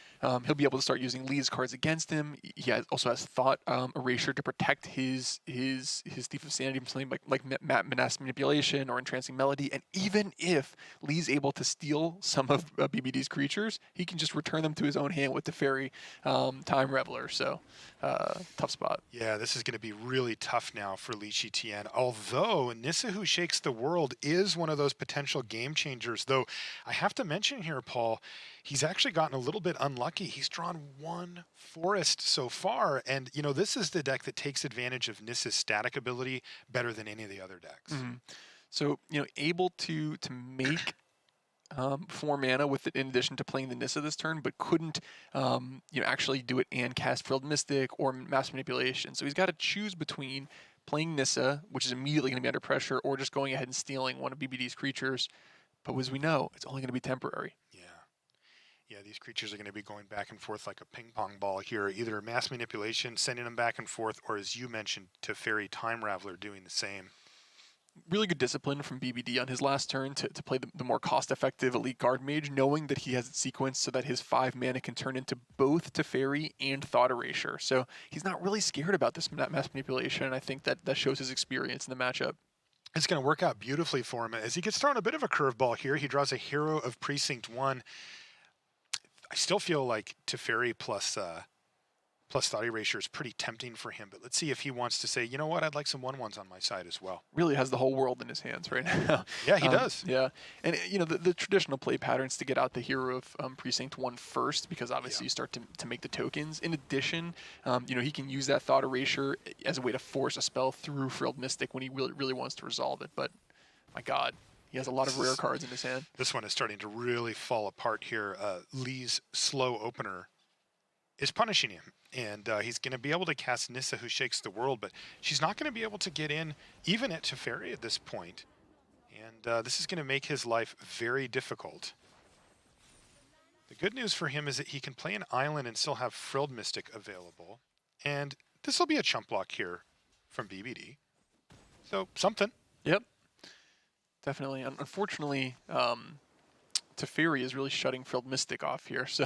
He'll be able to start using Lee's cards against him. He also has Thought Erasure to protect his Thief of Sanity from something like Mass Manipulation or Entrancing Melody. And even if Lee's able to steal some of BBD's creatures, he can just return them to his own hand with the Fairy Time Reveler. So tough spot. Yeah, this is going to be really tough now for Li Shitian. Although Nissa, Who Shakes the World, is one of those potential game changers. Though I have to mention here, Paul, he's actually gotten a little bit unlucky. He's drawn 1 forest so far, and this is the deck that takes advantage of Nissa's static ability better than any of the other decks. Mm-hmm. So able to make 4 mana with it in addition to playing the Nissa this turn, but couldn't actually do it and cast Frilled Mystic or Mass Manipulation. So he's got to choose between playing Nissa, which is immediately going to be under pressure, or just going ahead and stealing one of BBD's creatures. But as we know, it's only going to be temporary. Yeah, these creatures are going to be going back and forth like a ping pong ball here. Either Mass Manipulation, sending them back and forth, or as you mentioned, Teferi Time Raveler doing the same. Really good discipline from BBD on his last turn to play the more cost-effective Elite Guard Mage, knowing that he has it sequenced so that his 5 mana can turn into both Teferi and Thought Erasure. So he's not really scared about this Mass Manipulation, and I think that shows his experience in the matchup. It's going to work out beautifully for him. As he gets thrown a bit of a curveball here, he draws a Hero of Precinct 1. I still feel like Teferi plus Thought Erasure is pretty tempting for him, but let's see if he wants to say, you know what, I'd like some 1/1s on my side as well. Really has the whole world in his hands right now. Yeah, he does. Yeah, and the traditional play patterns to get out the Hero of Precinct 1 first, because obviously you start to make the tokens. In addition, he can use that Thought Erasure as a way to force a spell through Frilled Mystic when he really wants to resolve it. But my God, he has a lot of rare cards in his hand. This one is starting to really fall apart here. Lee's slow opener is punishing him, and he's going to be able to cast Nissa, who shakes the world, but she's not going to be able to get in even at Teferi at this point. And this is going to make his life very difficult. The good news for him is that he can play an island and still have Frilled Mystic available. And this will be a chump block here from BBD. So, something. Yep. Definitely. Unfortunately, Teferi is really shutting Frilled Mystic off here. So,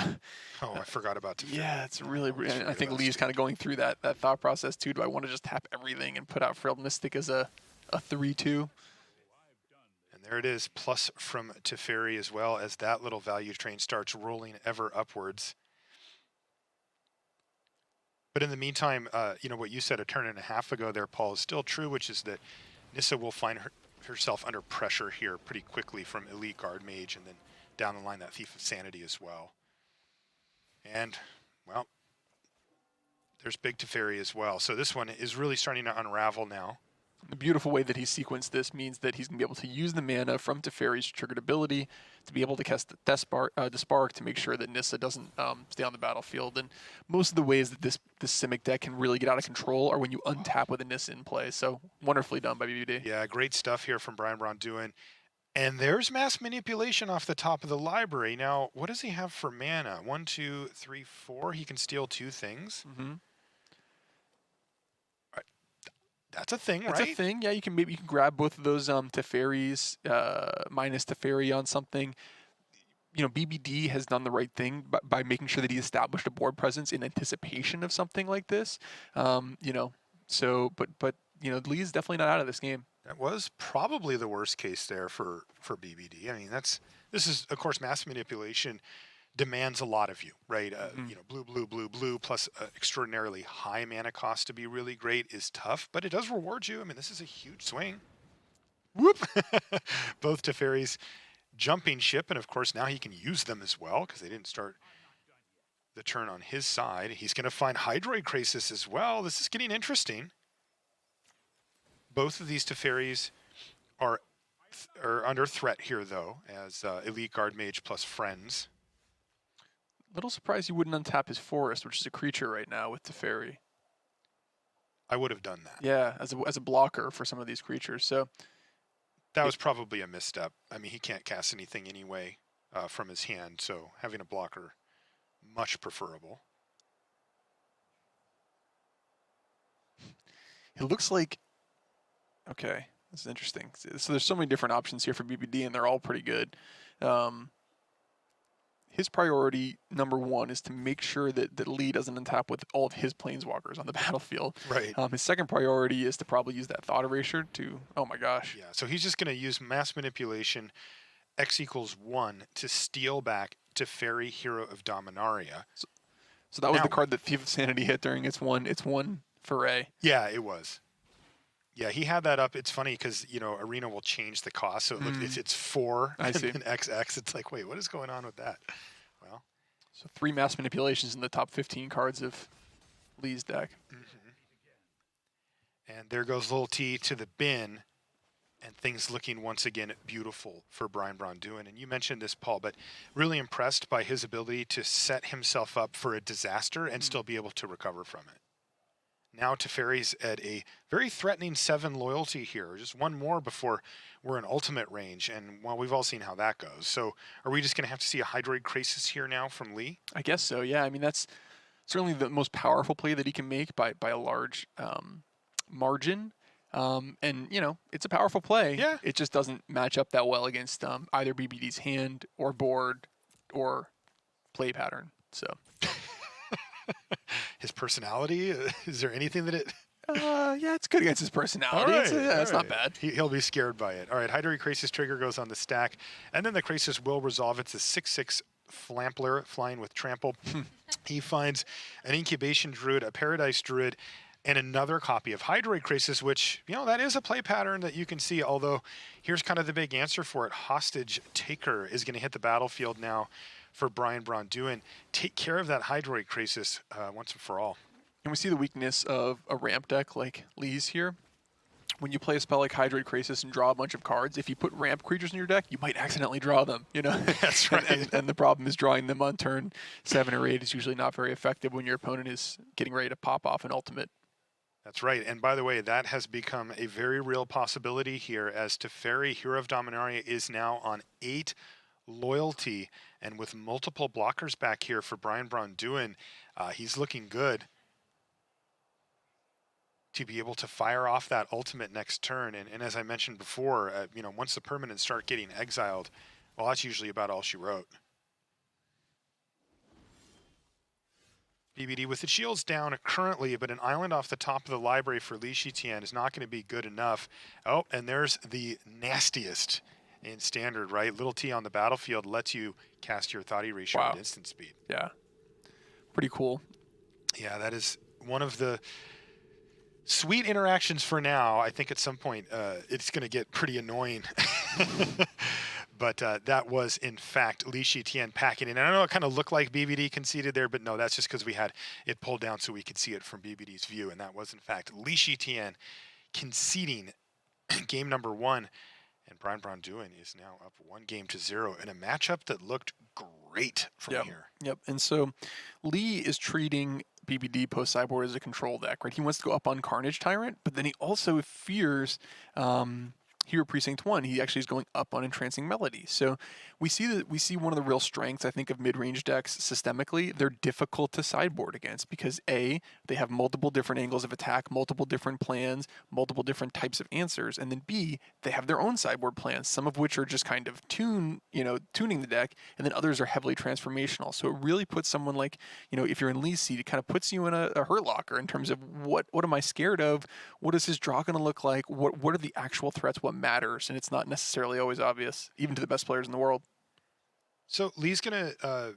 I forgot about Teferi. Yeah, it's really. I think Lee's kind of going through that thought process too. Do I want to just tap everything and put out Frilled Mystic as a 3/2? And there it is, plus from Teferi as well, as that little value train starts rolling ever upwards. But in the meantime, what you said a turn and a half ago there, Paul, is still true, which is that Nissa will find herself under pressure here pretty quickly from Elite Guard Mage, and then down the line that Thief of Sanity as well. And, well, there's Big Teferi as well. So this one is really starting to unravel now. The beautiful way that he sequenced this means that he's going to be able to use the mana from Teferi's triggered ability to be able to cast the Spark to make sure that Nissa doesn't stay on the battlefield. And most of the ways that this Simic deck can really get out of control are when you untap with a Nissa in play. So wonderfully done by BBD. Yeah, great stuff here from Brian Braun-Duin. And there's Mass Manipulation off the top of the library. Now, what does he have for mana? 1, 2, 3, 4. He can steal 2 things. Mm-hmm. That's a thing, right? That's a thing. Yeah, you can grab both of those Teferis minus Teferi on something. BBD has done the right thing by making sure that he established a board presence in anticipation of something like this. So, but Lee is definitely not out of this game. That was probably the worst case there for BBD. I mean, this is, of course, Mass Manipulation demands a lot of you, right? Blue, plus extraordinarily high mana cost to be really great is tough, but it does reward you. I mean, this is a huge swing. Whoop! Both Teferi's jumping ship, and of course now he can use them as well because they didn't start the turn on his side. He's going to find Hydroid Krasis as well. This is getting interesting. Both of these Teferis are under threat here, though, as Elite Guard Mage plus Friends. Little surprised you wouldn't untap his Forest, which is a creature right now with Teferi. I would have done that. Yeah, as a blocker for some of these creatures. So that was probably a misstep. I mean, he can't cast anything anyway from his hand, so having a blocker, much preferable. It looks like... Okay, this is interesting. So there's so many different options here for BBD, and they're all pretty good. His priority, number one, is to make sure that Lee doesn't untap with all of his Planeswalkers on the battlefield. Right. His second priority is to probably use that Thought Erasure to... Oh, my gosh. Yeah, so he's just going to use Mass Manipulation, X = 1, to steal back Teferi, Hero of Dominaria. So that was the card that Thief of Sanity hit during its one foray. Yeah, it was. Yeah, he had that up. It's funny because, Arena will change the cost. So it's 4 I see. And XX. It's like, wait, what is going on with that? Well, so 3 Mass Manipulations in the top 15 cards of Lee's deck. And there goes little T to the bin. And things looking once again beautiful for Brian Braun-Duin. And you mentioned this, Paul, but really impressed by his ability to set himself up for a disaster and still be able to recover from it. Now Teferi's at a very threatening 7 loyalty here. Just one more before we're in ultimate range. And, well, we've all seen how that goes. So are we just going to have to see a Hydroid Krasis here now from Lee? I guess so, yeah. I mean, that's certainly the most powerful play that he can make by a large margin. And, you know, it's a powerful play. Yeah. It just doesn't match up that well against either BBD's hand or board or play pattern. So His personality, is there anything that it... yeah, it's good against his personality. All right, It's not bad. He'll be scared by it. All right, Hydroid Krasis trigger goes on the stack, and then the Krasis will resolve. It's a 6/6 Flampler flying with trample. He finds an Incubation Druid, a Paradise Druid, and another copy of Hydroid Krasis, which, you know, that is a play pattern that you can see, although here's kind of the big answer for it. Hostage Taker is going to hit the battlefield now for Brian Braun-Duin. Take care of that Hydroid Krasis once and for all. And we see the weakness of a ramp deck like Lee's here. When you play a spell like Hydroid Krasis and draw a bunch of cards, if you put ramp creatures in your deck, you might accidentally draw them, you know? That's right. And the problem is drawing them on turn 7 or 8 is usually not very effective when your opponent is getting ready to pop off an ultimate. That's right. And by the way, that has become a very real possibility here, as Teferi, Hero of Dominaria, is now on 8 loyalty. And with multiple blockers back here for Brian Braun-Duin, he's looking good to be able to fire off that ultimate next turn. And as I mentioned before, you know, once the permanents start getting exiled, well, that's usually about all she wrote. BBD with the shields down currently, but an island off the top of the library for Li Shitian is not going to be good enough. Oh, and there's the nastiest in Standard, right? Little T on the battlefield lets you cast your Thought Erasure at instant speed. Yeah. Pretty cool. Yeah, that is one of the sweet interactions for now. I think at some point it's going to get pretty annoying. But that was, in fact, Li Shitian packing in. And I know it kind of looked like BBD conceded there, but no, that's just because we had it pulled down so we could see it from BBD's view. And that was, in fact, Li Shitian conceding game number 1. And Brian Braun-Duin is now up 1-0 in a matchup that looked great from here. Yep. And so Lee is treating BBD post sideboard as a control deck, right? He wants to go up on Carnage Tyrant, but then he also fears Hero Precinct 1. He actually is going up on Entrancing Melody. So we see one of the real strengths, I think, of mid-range decks systemically. They're difficult to sideboard against because A, they have multiple different angles of attack, multiple different plans, multiple different types of answers, and then B, they have their own sideboard plans, some of which are just kind of tuning the deck, and then others are heavily transformational. So it really puts someone like, you know, if you're in Lee's seat, it kind of puts you in a hurt locker in terms of what am I scared of? What is his draw going to look like? What are the actual threats? What matters? And it's not necessarily always obvious, even to the best players in the world. So Lee's going to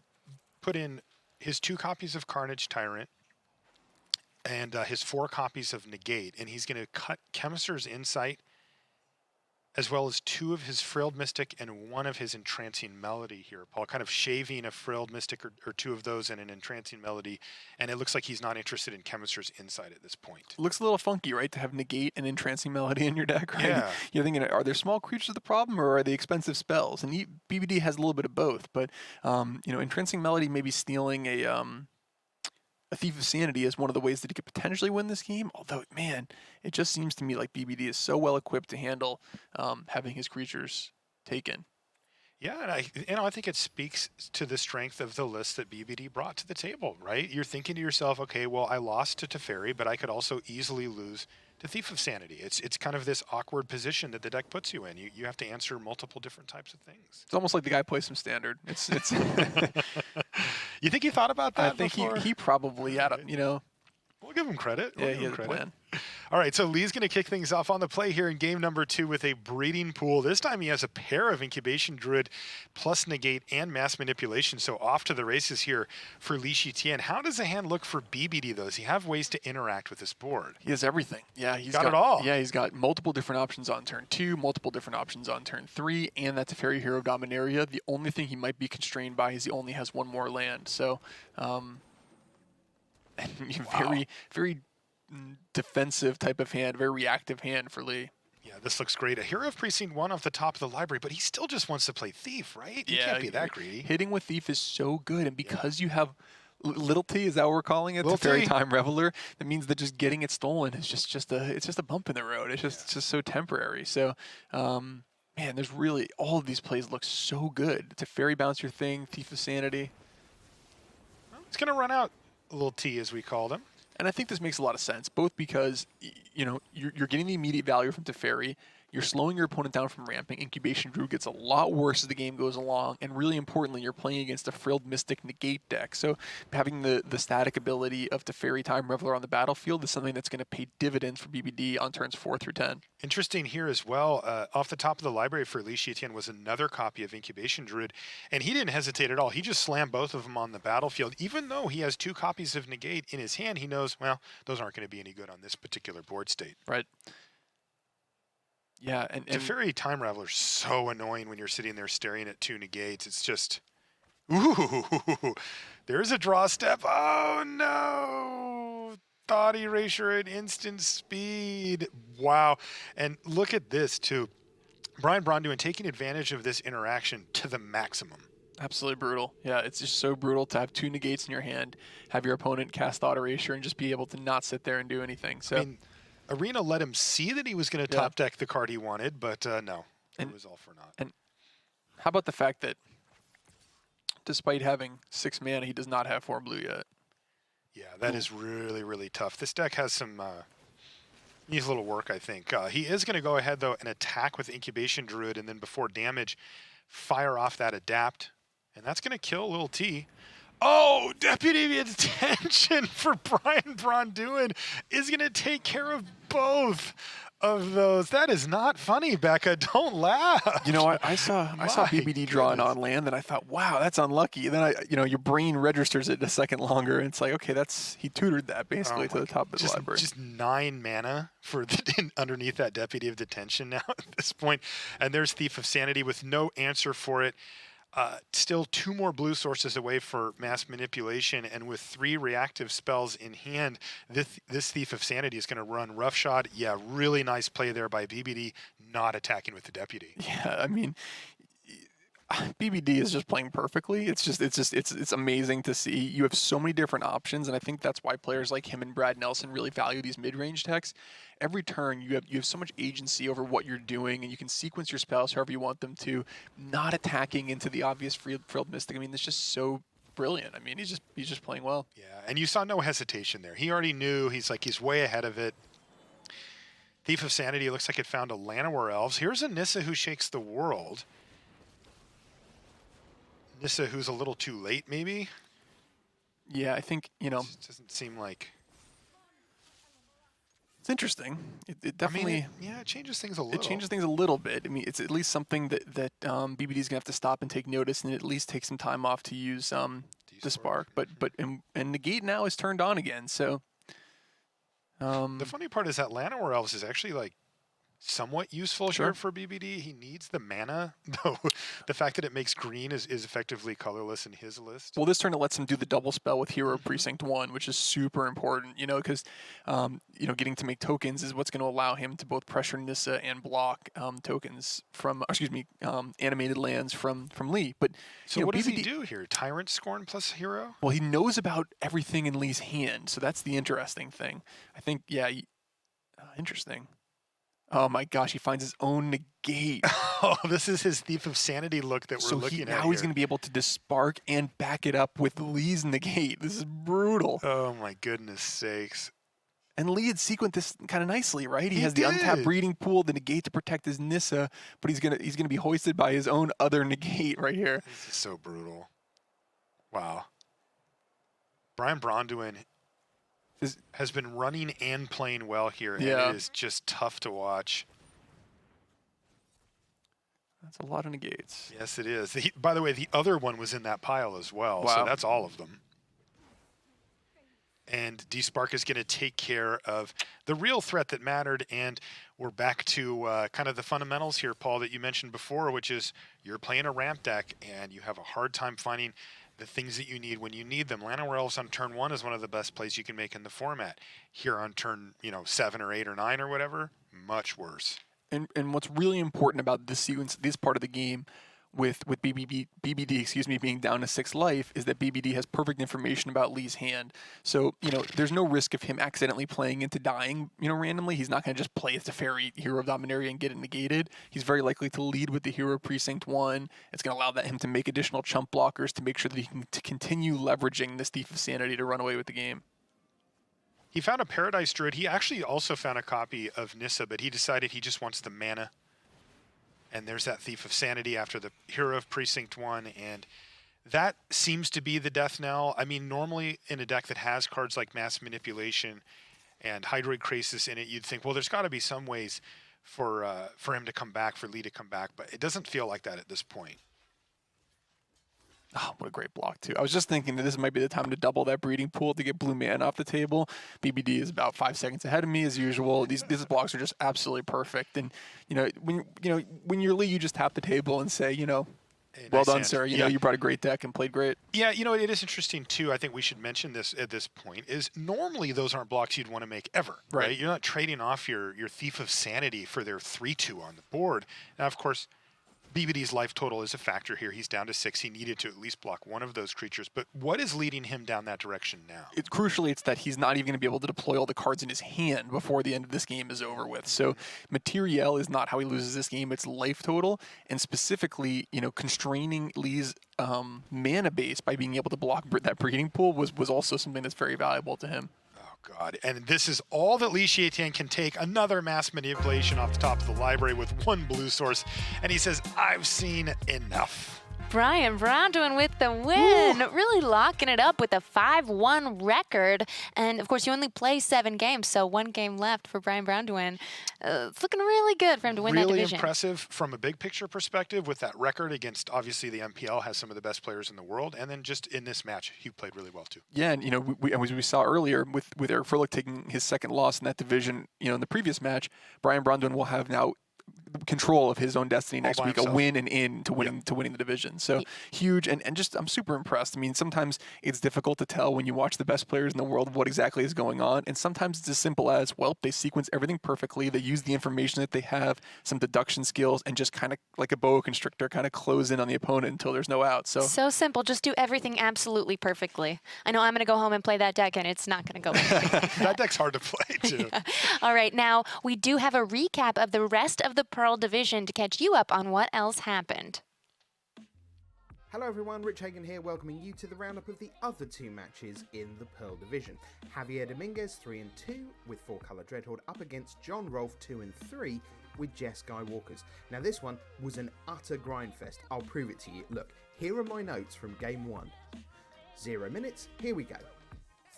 put in his 2 copies of Carnage Tyrant and his 4 copies of Negate, and he's going to cut Chemister's Insight as well as 2 of his Frilled Mystic and 1 of his Entrancing Melody here. Paul, kind of shaving a Frilled Mystic or 2 of those and an Entrancing Melody, and it looks like he's not interested in Chemister's Insight at this point. It looks a little funky, right, to have Negate and Entrancing Melody in your deck, right? Yeah. You're thinking, are there small creatures the problem, or are they expensive spells? And BBD has a little bit of both, but you know, Entrancing Melody may be stealing a Thief of Sanity is one of the ways that he could potentially win this game. Although, man, it just seems to me like BBD is so well equipped to handle having his creatures taken. Yeah, and I think it speaks to the strength of the list that BBD brought to the table, right? You're thinking to yourself, okay, well, I lost to Teferi, but I could also easily lose to Thief of Sanity. It's kind of this awkward position that the deck puts you in. You have to answer multiple different types of things. It's almost like the guy plays some Standard. It's You think he thought about that? I think before? he probably had a, you know. We'll give him credit. Yeah, he has a plan. All right, so Lee's going to kick things off on the play here in game number 2 with a Breeding Pool. This time he has a pair of Incubation Druid plus Negate and Mass Manipulation, so off to the races here for Li Shitian. How does the hand look for BBD, though? Does he have ways to interact with this board? He has everything. Yeah, he's got it all. Yeah, he's got multiple different options on turn 2, multiple different options on turn 3, and that's a Teferi Hero of Dominaria. The only thing he might be constrained by is he only has 1 more land. So, very, very defensive type of hand, very reactive hand for Lee. Yeah, this looks great. A Hero of Precinct 1 off the top of the library, but he still just wants to play Thief, right? He can't be that greedy. Hitting with Thief is so good, and because you have Little T, is that what we're calling it? Little Teferi T. Time Reveler. That means that just getting it stolen is just a bump in the road. It's just so temporary. So, man, there's really all of these plays look so good. Teferi Bounce Your Thing, Thief of Sanity. It's going to run out Little T, as we called him. And I think this makes a lot of sense, both because you're getting the immediate value from Teferi, you're slowing your opponent down from ramping. Incubation Druid gets a lot worse as the game goes along, and really importantly, you're playing against a Frilled Mystic negate deck. So having the static ability of Teferi Time Reveler on the battlefield is something that's going to pay dividends for BBD on turns 4 through 10. Interesting here as well, off the top of the library for Froehlich was another copy of Incubation Druid, and he didn't hesitate at all. He just slammed both of them on the battlefield. Even though he has 2 copies of Negate in his hand, he knows, well, those aren't going to be any good on this particular board state. Right. Yeah, and Teferi Time Raveler's so annoying when you're sitting there staring at 2 negates. It's just, ooh, there's a draw step. Oh no! Thought Erasure at instant speed. Wow. And look at this too. Brian Bronduin taking advantage of this interaction to the maximum. Absolutely brutal. Yeah, it's just so brutal to have 2 negates in your hand, have your opponent cast Thought Erasure, and just be able to not sit there and do anything. So. I mean, Arena let him see that he was going to top deck the card he wanted, but no, it was all for naught. And how about the fact that despite having 6 mana, he does not have 4 blue yet? Yeah, that is really, really tough. This deck has some needs a little work, I think. He is going to go ahead, though, and attack with Incubation Druid, and then before damage, fire off that Adapt, and that's going to kill Little T. Oh, Deputy of Detention for Brian Bronduin is going to take care of both of those. That is not funny, Becca. Don't laugh. You know, I saw BBD drawing on land, and I thought, wow, that's unlucky. Then your brain registers it a second longer, and it's like, okay, he tutored that basically to the top of the library. Just 9 mana for underneath that Deputy of Detention now at this point, and there's Thief of Sanity with no answer for it. Still 2 more blue sources away for mass manipulation, and with 3 reactive spells in hand, this Thief of Sanity is going to run roughshod. Yeah, really nice play there by BBD, not attacking with the Deputy. Yeah, I mean, BBD is just playing perfectly. It's amazing to see. You have so many different options, and I think that's why players like him and Brad Nelson really value these mid-range decks. Every turn, you have so much agency over what you're doing, and you can sequence your spells however you want them to, not attacking into the obvious Frilled Mystic. I mean, it's just so brilliant. I mean, he's just playing well. Yeah, and you saw no hesitation there. He already knew. He's way ahead of it. Thief of Sanity looks like it found a Llanowar Elves. Here's a Nissa who shakes the world. Nissa who's a little too late, maybe? Yeah, I think, It doesn't seem like... It's interesting. It definitely... it changes things a little. It changes things a little bit. I mean, it's at least something that BBD is going to have to stop and take notice, and at least take some time off to use the Spark. But Negate now is turned on again, so... the funny part is that Llanowar Elves is actually, somewhat useful here for BBD. He needs the mana, though the fact that it makes green is effectively colorless in his list. Well, this turn it lets him do the double spell with Hero Precinct 1, which is super important, because, getting to make tokens is what's going to allow him to both pressure Nissa and block tokens from, animated lands from Lee. But so what does he do here? Tyrant Scorn plus Hero? Well, he knows about everything in Lee's hand, so that's the interesting thing. I think, interesting. Oh my gosh, he finds his own negate. Oh, this is his Thief of Sanity look that we're looking at now he's going to be able to dispark and back it up with Lee's negate. This is brutal. Oh my goodness sakes. And Lee had sequenced this kind of nicely, right? He has the untapped breeding pool, the negate to protect his Nissa, but he's gonna be hoisted by his own other negate right here. This is so brutal. Wow. Brian Bronduin has been running and playing well here, and it is just tough to watch. That's a lot of negates. Yes, it is. By the way, the other one was in that pile as well, so that's all of them. And D-Spark is going to take care of the real threat that mattered, and we're back to kind of the fundamentals here, Paul, that you mentioned before, which is you're playing a ramp deck, and you have a hard time finding the things that you need when you need them. Llanowar Elves on turn 1 is one of the best plays you can make in the format. Here on turn 7 or 8 or 9 or whatever, much worse. And what's really important about this sequence, this part of the game, with BBD being down to 6 life, is that BBD has perfect information about Lee's hand. So, there's no risk of him accidentally playing into dying, randomly. He's not going to just play as Teferi, Hero of Dominaria, and get it negated. He's very likely to lead with the Hero of Precinct 1. It's going to allow him to make additional chump blockers to make sure that he can continue leveraging this Thief of Sanity to run away with the game. He found a Paradise Druid. He actually also found a copy of Nissa, but he decided he just wants the mana. And there's that Thief of Sanity after the Hero of Precinct 1, and that seems to be the death knell. I mean, normally in a deck that has cards like Mass Manipulation and Hydroid Krasis in it, you'd think, well, there's got to be some ways for him to come back, for Lee to come back, but it doesn't feel like that at this point. Oh, what a great block, too. I was just thinking that this might be the time to double that breeding pool to get blue mana off the table. BBD is about 5 seconds ahead of me, as usual. These blocks are just absolutely perfect. And, when you're Lee, you just tap the table and say, well nice done, hand. sir. You brought a great deck and played great. Yeah, it is interesting, too. I think we should mention this at this point, is normally those aren't blocks you'd want to make ever, right? You're not trading off your Thief of Sanity for their 3-2 on the board. Now, of course, BBD's life total is a factor here. He's down to 6. He needed to at least block one of those creatures. But what is leading him down that direction now? Crucially, it's that he's not even going to be able to deploy all the cards in his hand before the end of this game is over with. So Materiel is not how he loses this game. It's life total. And specifically, constraining Lee's mana base by being able to block that breeding pool was also something that's very valuable to him. God, and this is all that Li Xietian can take. Another Mass Manipulation off the top of the library with 1 blue source, and he says, I've seen enough. Brian Braunduin with the win, really locking it up with a 5-1 record. And of course, you only play 7 games, so 1 game left for Brian Braunduin. It's looking really good for him to win that division. Really impressive from a big picture perspective with that record against, obviously, the MPL has some of the best players in the world. And then just in this match, he played really well, too. Yeah, and, as we saw earlier with Eric Froehlich taking his second loss in that division, in the previous match, Brian Braunduin will have now control of his own destiny next week, a win and in to winning the division. So huge, and just I'm super impressed. I mean, sometimes it's difficult to tell when you watch the best players in the world what exactly is going on, and sometimes it's as simple as, well, they sequence everything perfectly, they use the information that they have, some deduction skills, and just kind of like a boa constrictor kind of close in on the opponent until there's no out. So simple, just do everything absolutely perfectly. I know I'm going to go home and play that deck, and it's not going to go perfectly. That deck's hard to play, too. Yeah. All right, now we do have a recap of the rest of the Pearl division to catch you up on what else happened. Hello everyone, Rich Hagan here, welcoming you to the roundup of the other 2 matches in the Pearl division. Javier Dominguez 3-2 with 4-color Dreadhorde up against John Rolfe 2-3 with Jess Skywalkers. Now this one was an utter grindfest. I'll prove it to you. Look, here are my notes from game 1. 0 minutes, here we go.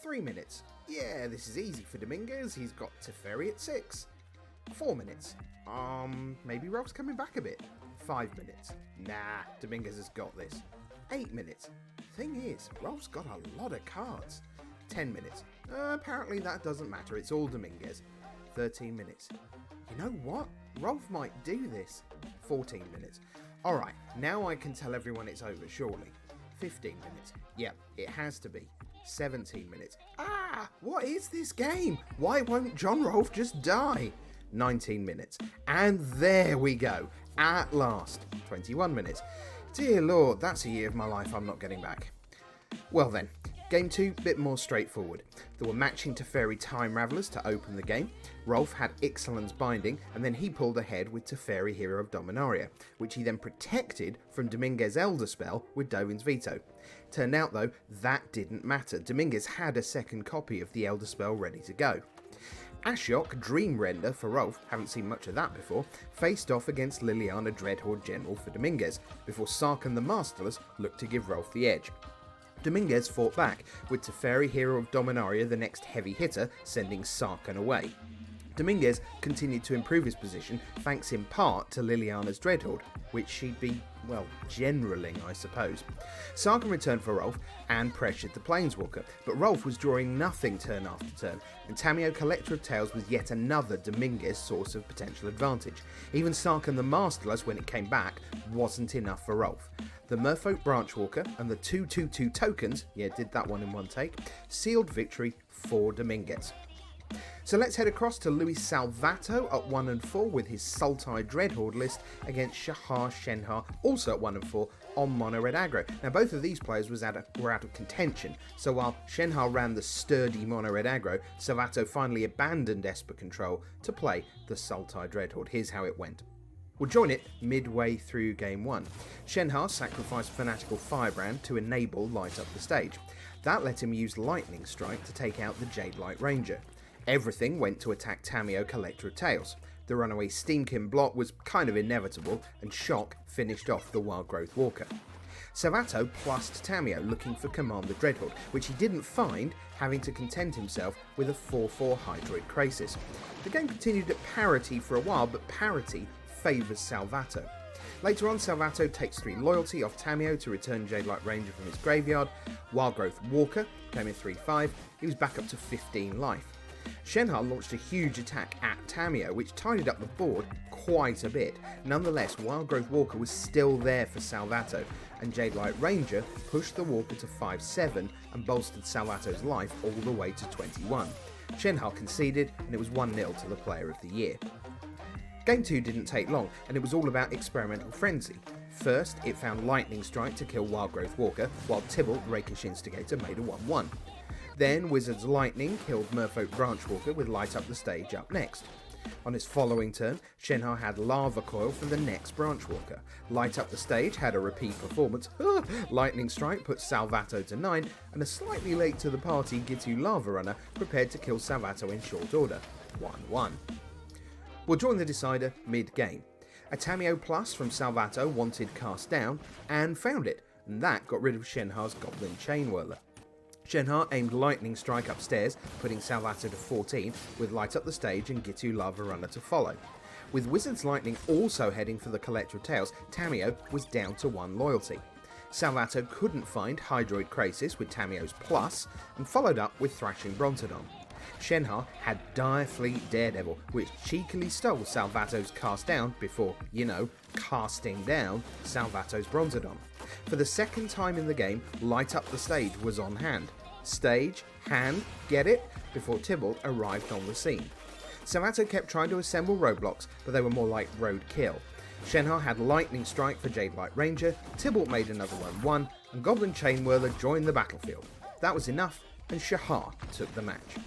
3 minutes, yeah, this is easy for Dominguez, he's got Teferi at 6. 4 minutes, maybe Rolfe's coming back a bit. 5 minutes, nah, Dominguez has got this. 8 minutes, thing is, Rolfe's got a lot of cards. 10 minutes, apparently that doesn't matter, it's all Dominguez. 13 minutes, you know what, Rolfe might do this. 14 minutes, alright, now I can tell everyone it's over, surely. 15 minutes, yeah, it has to be. 17 minutes, what is this game? Why won't John Rolfe just die? 19 minutes, and there we go, at last. 21 minutes, dear lord, that's a year of my life I'm not getting back. Well then, game 2, bit more straightforward. There were matching Teferi Time Ravelers to open the game. Rolfe had Ixalan's Binding, and then he pulled ahead with Teferi Hero of Dominaria, which he then protected from Dominguez Elder Spell with Dovin's Veto. Turned out though, that didn't matter. Dominguez had a second copy of the Elder Spell ready to go. Ashiok Dream Render for Rolfe, haven't seen much of that before, faced off against Liliana Dreadhorde General for Dominguez, before Sarkhan the Masterless looked to give Rolfe the edge. Dominguez fought back, with Teferi Hero of Dominaria the next heavy hitter, sending Sarkhan away. Dominguez continued to improve his position thanks in part to Liliana's Dreadhorde, which she'd be, well, generaling I suppose. Sarkhan returned for Rolfe and pressured the Planeswalker, but Rolfe was drawing nothing turn after turn, and Tamiyo Collector of Tales was yet another Dominguez source of potential advantage. Even Sarkhan the Masterless, when it came back, wasn't enough for Rolfe. The Merfolk Branchwalker and the 2/2/2 tokens, yeah, did that one in one take, sealed victory for Dominguez. So let's head across to Luis Salvato at 1 and 4 with his Sultai Dreadhorde list against Shahar Shenhar, also at 1 and 4 on mono red aggro. Now both of these players were out of contention, so while Shenhar ran the sturdy mono red aggro, Salvato finally abandoned Esper control to play the Sultai Dreadhorde. Here's how it went. We'll join it midway through game 1. Shenhar sacrificed Fanatical Firebrand to enable Light Up the Stage. That let him use Lightning Strike to take out the Jade Light Ranger. Everything went to attack Tamiyo, Collector of Tales. The runaway Steamkin block was kind of inevitable, and Shock finished off the Wild Growth Walker. Salvato plussed Tamiyo looking for Command the Dreadhorde, which he didn't find, having to content himself with a 4/4 Hydroid Krasis. The game continued at parity for a while, but parity favours Salvato. Later on, Salvato takes 3 loyalty off Tamiyo to return Jade Light Ranger from his graveyard. Wild Growth Walker came in 3/5, he was back up to 15 life. Shenhar launched a huge attack at Tamiyo, which tidied up the board quite a bit. Nonetheless, Wild Growth Walker was still there for Salvato, and Jade Light Ranger pushed the Walker to 5/7 and bolstered Salvato's life all the way to 21. Shenhar conceded, and it was 1-0 to the Player of the Year. Game 2 didn't take long, and it was all about Experimental Frenzy. First, it found Lightning Strike to kill Wild Growth Walker, while Tibalt, Rakish Instigator, made a 1/1. Then Wizards Lightning killed Merfolk Branchwalker with Light Up the Stage up next. On his following turn, Shenhar had Lava Coil for the next Branchwalker. Light Up the Stage had a repeat performance. Lightning Strike put Salvato to 9, and a slightly late to the party Gitu Lava Runner prepared to kill Salvato in short order. 1/1. We'll join the decider mid-game. A Tamiyo Plus from Salvato wanted Cast Down, and found it, and that got rid of Shenhar's Goblin Chainwhirler. Shenhar aimed Lightning Strike upstairs, putting Salvato to 14, with Light Up the Stage and Gitu Lava Runner to follow. With Wizards Lightning also heading for the Collector of Tales, Tamiyo was down to 1 loyalty. Salvato couldn't find Hydroid Krasis with Tamiyo's Plus, and followed up with Thrashing Brontodon. Shenhar had Dire Fleet Daredevil, which cheekily stole Salvato's Cast Down before, casting down Salvato's Brontodon. For the second time in the game, Light Up the Stage was on hand. Stage, hand, get it? Before Tibalt arrived on the scene. Salvato kept trying to assemble roadblocks, but they were more like roadkill. Shenhar had Lightning Strike for Jade Light Ranger, Tibalt made another 1/1, and Goblin Chainwhirler joined the battlefield. That was enough, and Shahar took the match.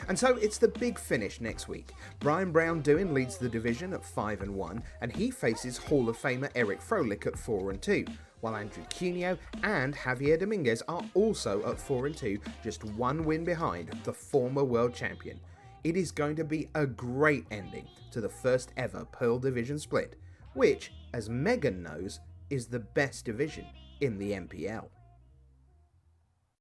And so it's the big finish next week. Brian Brown-Dewin leads the division at 5-1, and he faces Hall of Famer Eric Froehlich at 4-2, while Andrew Cuneo and Javier Dominguez are also at 4-2, just 1 win behind the former world champion. It is going to be a great ending to the first ever Pearl Division split, which, as Megan knows, is the best division in the MPL.